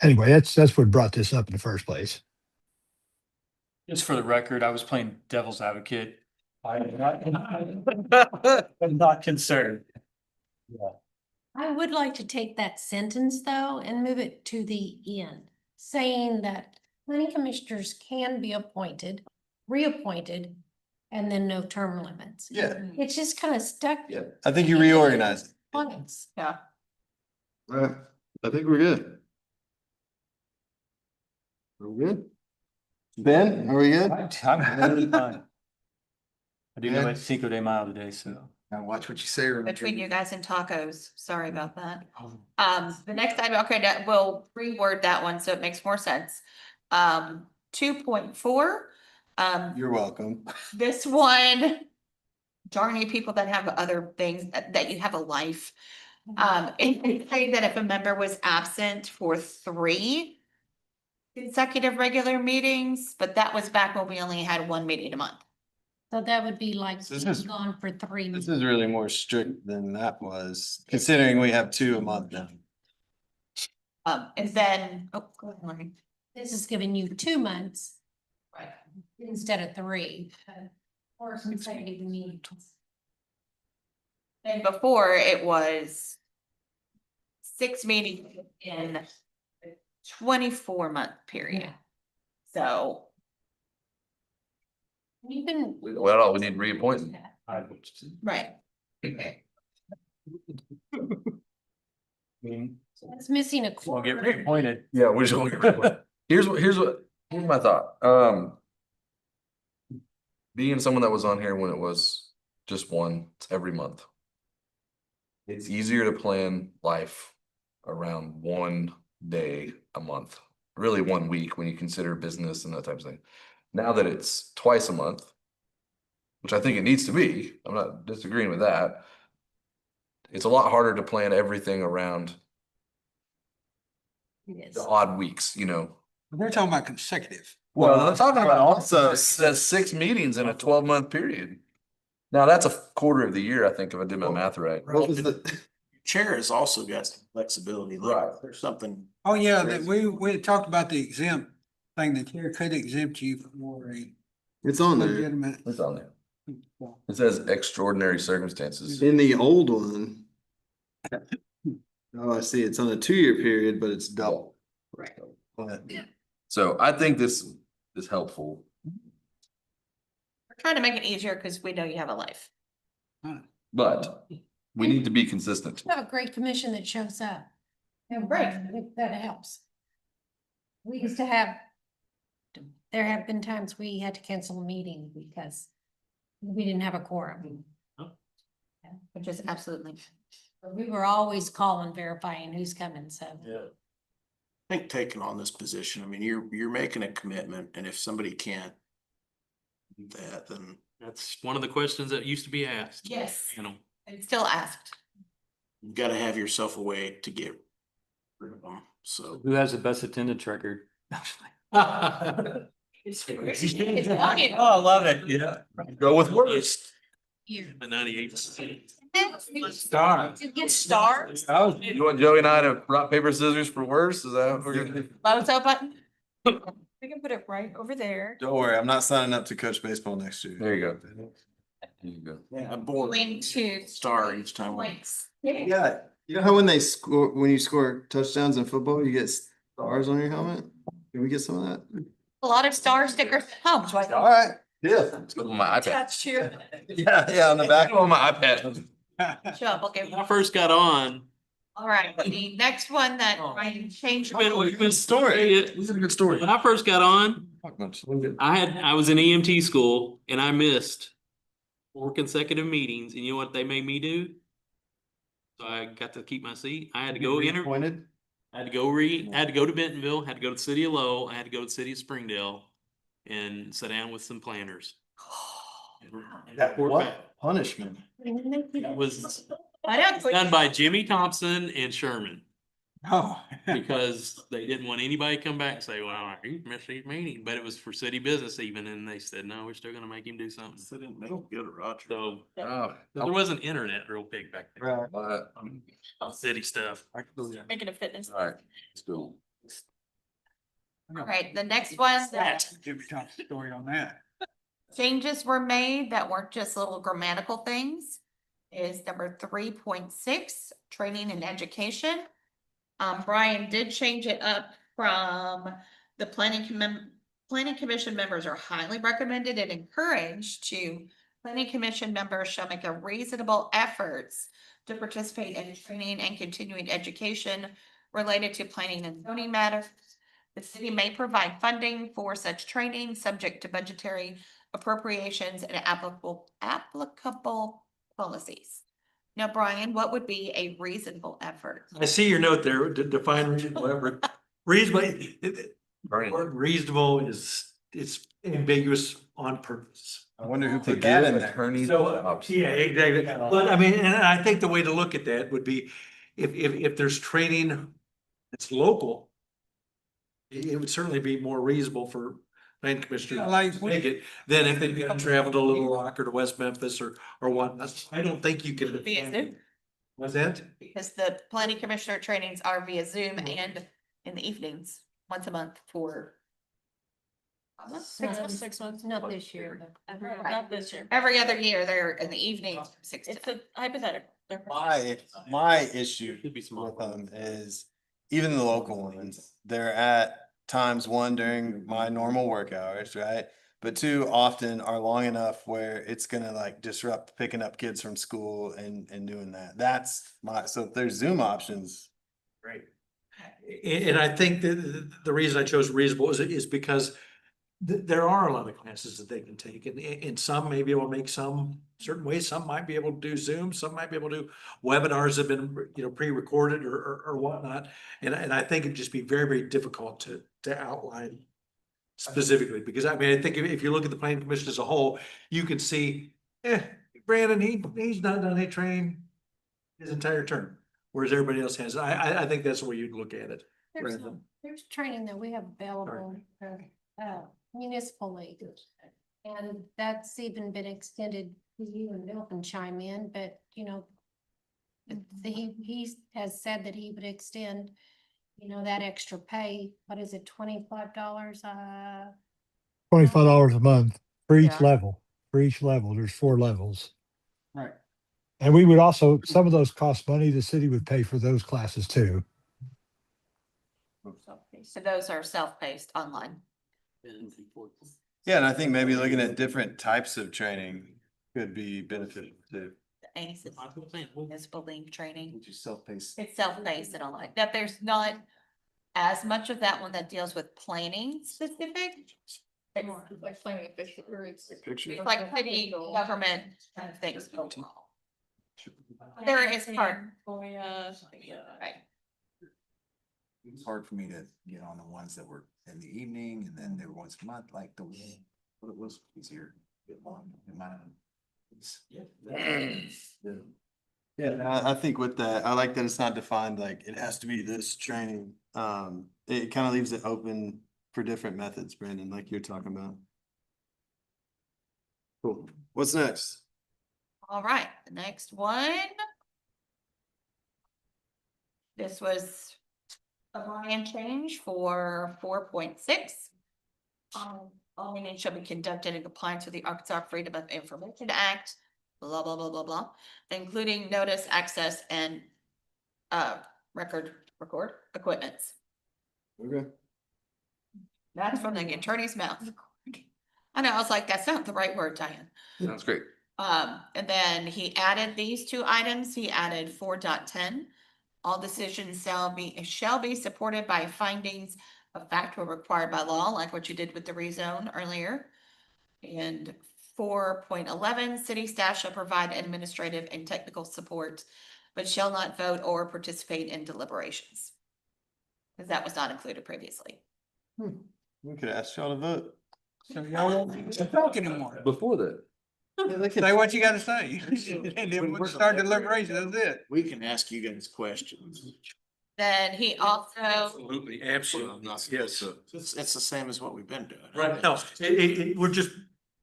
anyway, that's what brought this up in the first place. Just for the record, I was playing devil's advocate. I'm not concerned. Yeah. I would like to take that sentence though and move it to the end, saying that planning commissioners can be appointed, reappointed, and then no term limits. Yeah. It's just kind of stuck. Yeah, I think you reorganized it. Points. Yeah. Right, I think we're good. We're good. Ben, are we good? I'm totally fine. I do know it's Cinco de Mayo today, so. Now watch what you say. or- Between you guys and tacos. Sorry about that. Oh. The next item, okay, that we'll reword that one so it makes more sense. 2.4, You're welcome. this one. Darn you people that have other things that you have a life. It say that if a member was absent for 3 consecutive regular meetings, but that was back when we only had 1 meeting a month. So that would be like This is- gone for 3 This months. is really more strict than that was, considering we have 2 a month now. And then, oh, go ahead, Lori. This is giving you 2 months Right. instead of 3. Or consecutive meetings. And before it was 6 meetings in a 24-month period. So. You can. Well, we need reappointment. Right. It's missing a We'll quarter. get reappointed. Yeah, we just want to get rid of it. Here's my thought. Being someone that was on here when it was just one every month. It's easier to plan life around 1 day a month, really 1 week when you consider business and that type of thing. Now that it's twice a month, which I think it needs to be, I'm not disagreeing with that. It's a lot harder to plan everything around Yes. the odd weeks, you know. They're talking about consecutive. Well, I'm talking about also says 6 meetings in a 12-month period. Now, that's a quarter of the year, I think, if I did my math right. What was the? Chair has also got some flexibility, like Right. if there's something. Oh, yeah, that we had talked about the exempt thing. The chair could exempt you for a It's on there. legitimate. It's on there. It says extraordinary circumstances. In the old one. Oh, I see. It's on a 2-year period, but it's double. Right. So I think this is helpful. We're trying to make it easier because we know you have a life. But we need to be consistent. You have a great commission that shows up. And Right. That helps. We used to have, there have been times we had to cancel a meeting because we didn't have a quorum. Which is absolutely. We were always calling, verifying who's coming, so. I think taking on this position, I mean, you're making a commitment, and if somebody can't do that, then That's one of the questions that used to be asked. Yes. You know, And still asked. you've got to have yourself a way to get rid of them, so. Who has the best attendance record? It's Oh, I love it. Yeah. Go with worst. The 98. Star. You get stars. You want Joey and I to rock, paper, scissors for worse? Is that what we're gonna do? Bottoms up button. We can put it right over there. Don't worry, I'm not signing up to coach baseball next year. There you go. There you go. Yeah, I'm bored. Going to. Star each time. Points. Yeah, you know how when they score, when you score touchdowns in football, you get stars on your helmet? Can we get some of that? A lot of star stickers at home. All right, yeah. Let's put it on my iPad. Attached to. Yeah, on the back. On my iPad. Show up, okay. When I first got on. All right, the next one that Ryan changed. Good story. This is a good story. When I first got on, Talk much. I was in EMT school and I missed 4 consecutive meetings, and you know what they made me do? So I got to keep my seat. I had to go Appointed? I had to go to Bentonville, had to go to the city of Lowell, I had to go to the city of Springdale and sit down with some planners. What punishment? It was I don't. done by Jimmy Thompson and Sherman. Oh. Because they didn't want anybody to come back and say, well, you missed his meeting, but it was for city business even, and they said, no, we're still gonna make him do something. So didn't make it good, Roger. So Oh, there wasn't internet real big back then. Right. City stuff. Making a fitness. All right, let's go. All right, the next one that Jimmy Thompson story on that. changes were made that weren't just little grammatical things is number 3.6, training and education. Brian did change it up from the planning commission members are highly recommended and encouraged to planning commission members shall make a reasonable efforts to participate in training and continuing education related to planning and zoning matters. The city may provide funding for such training, subject to budgetary appropriations and applicable policies. Now, Brian, what would be a reasonable effort? I see your note there, to define reasonable effort. Reasonable is, it's ambiguous on purpose. I wonder who To put that give in there. attorneys So, jobs. yeah, exactly. But I mean, and I think the way to look at that would be if there's training that's local, it would certainly be more reasonable for land commissioner Yeah, like- to make it than if they gotta travel to Little Rock or to West Memphis or whatnot. I don't think you can. Via Zoom, What's that? because the planning commissioner trainings are via Zoom and in the evenings, once a month for 6 months. Not this year, but Not this year. every other year, they're in the evenings, 6 to It's a hypothetical. My issue Could be small. with them is even the local ones, they're at times one during my normal work hours, right? But two often are long enough where it's gonna like disrupt picking up kids from school and doing that. That's so if there's Zoom options, great. And I think that the reason I chose reasonable is because there are a lot of classes that they can take and some may be able to make some certain ways. Some might be able to do Zoom, some might be able to do webinars that have been, pre-recorded or whatnot. And I think it'd just be very, very difficult to outline specifically, because I mean, I think if you look at the planning commission as a whole, you can see, Brandon, he's not done a training his entire term, whereas everybody else has. I think that's the way you'd look at it. There's training that we have available for municipal leagues. And that's even been extended, you and Bill can chime in, but he has said that he would extend, that extra pay, what is it, $25? $25 a month for each Yeah. level, there's 4 levels. Right. And we would also, some of those cost money, the city would pay for those classes too. So those are self-paced online. Yeah, and I think maybe looking at different types of training could be beneficial too. The ACES, municipal league training. Which is self-paced. It's self-paced and online, that there's not as much of that one that deals with planning specific. It's Like planning official, or it's. it's like city government kind of things. There is part, right? It's hard for me to get on the ones that were in the evening and then they were once a month, like the, what it was easier. Yeah, I think with that, I like that it's not defined like it has to be this training. It kind of leaves it open for different methods, Brandon, like you're talking about. Cool. What's next? All right, the next one. This was a line change for 4.6. all meetings shall be conducted in compliance with the Arkansas Freedom of Information Act, blah, blah, blah, blah, blah, including notice, access, and record equipments. Okay. That's from the attorney's mouth. I know, I was like, that's not the right word, Diane. Sounds great. And then he added these two items. He added 4.10. All decisions shall be supported by findings of fact or required by law, like what you did with the rezone earlier. And 4.11, city staff shall provide administrative and technical support, but shall not vote or participate in deliberations. Because that was not included previously. We could ask y'all to vote. So y'all won't talk anymore. Before that. Say what you gotta say. And then we'll start deliberation, that's it. We can ask you guys questions. Then he also, Absolutely, absolutely. Yes. It's the same as what we've been doing. Right. No, we're just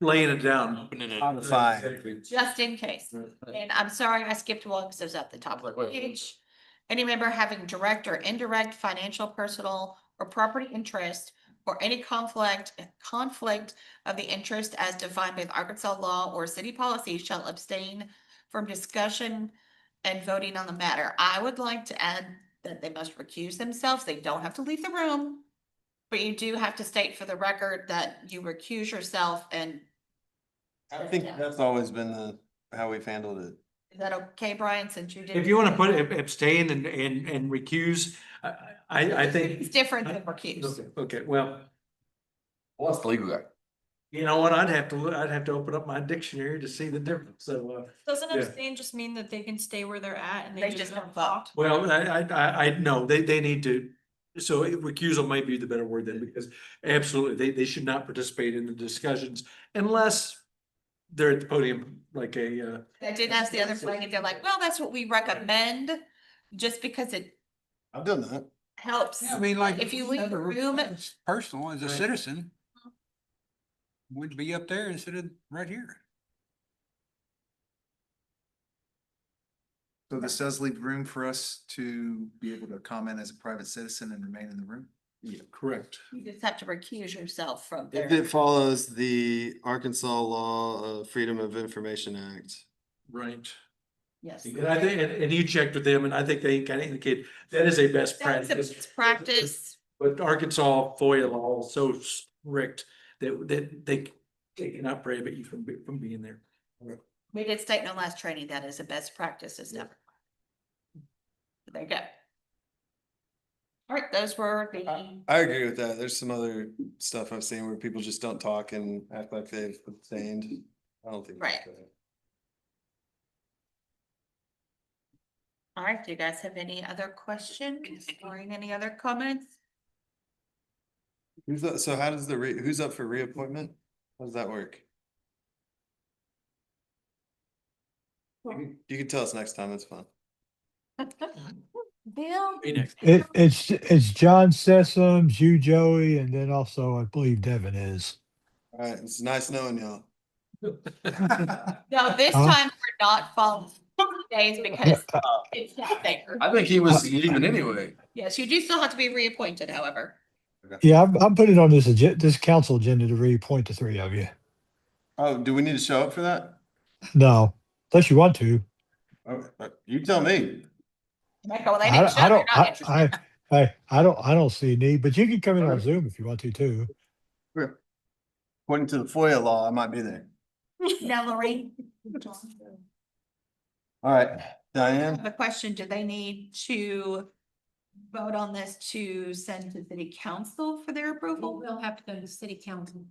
laying it down. Fine. just in case, and I'm sorry I skipped one because it was at the top of the page. Any member having direct or indirect financial, personal, or property interest or any conflict of the interest as defined by Arkansas law or city policy shall abstain from discussion and voting on the matter. I would like to add that they must recuse themselves. They don't have to leave the room, but you do have to state for the record that you recuse yourself. And I think that's always been how we've handled it. is that okay, Brian, since you did? If you want to put abstain and recuse, I think. It's different than recuse. Okay, well, What's the legal guy? you know what, I'd have to open up my dictionary to see the difference, so. Doesn't Yeah. abstain just mean that they can stay where they're at and They they just just don't don't vote. talk? Well, I know, they need to, so recusal might be the better word then, because absolutely, they should not participate in the discussions unless they're at the podium like a, I did ask the other thing, and they're like, well, that's what we recommend, just because it I've done that. helps. Yeah, I mean, like. If you leave the room, It's personal, as a citizen. Would be up there instead of right here. So this does leave room for us to be able to comment as a private citizen and remain in the room? yeah, correct. you just have to recuse yourself from If there. it follows the Arkansas Law, Freedom of Information Act. Right. Yes. And I think, and you checked with them, and I think they kind of indicate that is a best That's a practice. best practice. But Arkansas FOIA law is so strict that they cannot prohibit you from being there. We did state in the last training that is a best practice is never. There you go. All right, those were the, I agree with that. There's some other stuff I've seen where people just don't talk and act like they've abstained. I don't think. that's Right. good. all right, do you guys have any other questions or any other comments? So how does who's up for reappointment? How does that work? You can tell us next time, that's fine. Bill? It's John Sessoms, you, Joey, and then also I believe Devin is. All right, it's nice knowing y'all. No, this Huh? time we're not following days because it's not there. I think he was leaving anyway. Yes, you do still have to be reappointed, however. Yeah, I'm putting it on this council agenda to reappoint the three of you. Oh, do we need to show up for that? No, unless you want to. Oh, you tell me. Michael, they didn't show, I you're don't, not interested. I don't see a need, but you can come in on Zoom if you want to too. According to the FOIA law, I might be there. Now, Lorraine, All right, I Diane. have a question. Do they need to vote on this to send to city council for their approval? We'll have to go to city council.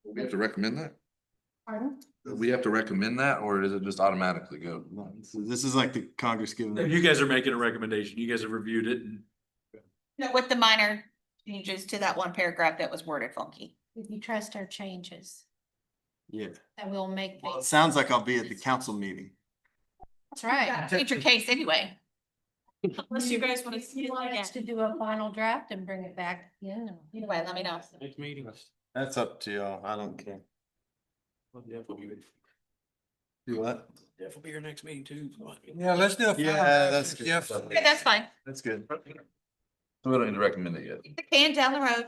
We have to recommend that? Pardon? We have to recommend that, or does it just automatically go? No, this is like the Congress giving. You guys are making a recommendation. You guys have reviewed it and. No, with the minor changes to that one paragraph that was worded funky. If you trust our changes, Yeah. that will make. Well, it sounds like I'll be at the council meeting. That's right. Gotta State your case anyway. Unless you guys want to see it Want again. us to do a final draft and bring it back in. Either way, let me know. Next meeting. That's up to y'all. I don't care. Do what? Jeff will be your next meeting too. Yeah, let's do a. final Yeah, draft, that's good. Jeff. Okay, that's fine. That's good. So we don't need to recommend it yet. Kick the can down the road.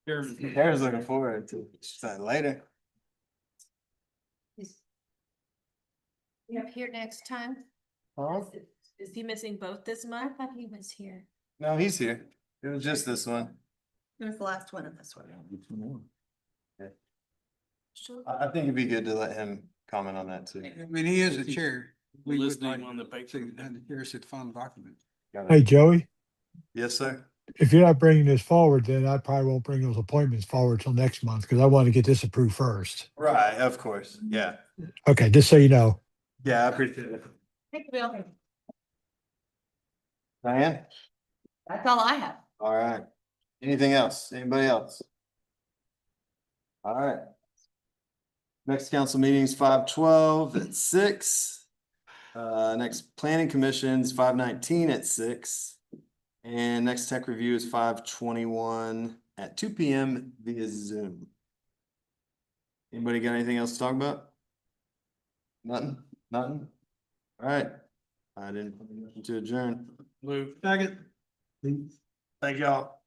Kara's looking forward to it. She's like, later. You up here next time? Huh? Is he missing both this I month? thought he was here. No, he's here. It was just this one. It was the last one of this one. I think it'd be good to let him comment on that too. I mean, he is a chair. We would Listening like on the to paper. see- have the chair sit final document. Hey, Joey, Yes, sir. if you're not bringing this forward, then I probably won't bring those appointments forward till next month because I want to get this approved first. Right, of course. Yeah. Okay, just so you know. Yeah, I appreciate it. Thank you, Bill. Diane? That's all I have. All right. Anything else? Anybody else? All right. Next council meeting is 5/12 at 6. Next planning commission's 5/19 at 6. And next tech review is 5/21 at 2 PM via Zoom. Anybody got anything else to talk about? Nothing? Nothing? All right. I didn't to adjourn. Move. Second. Thank y'all.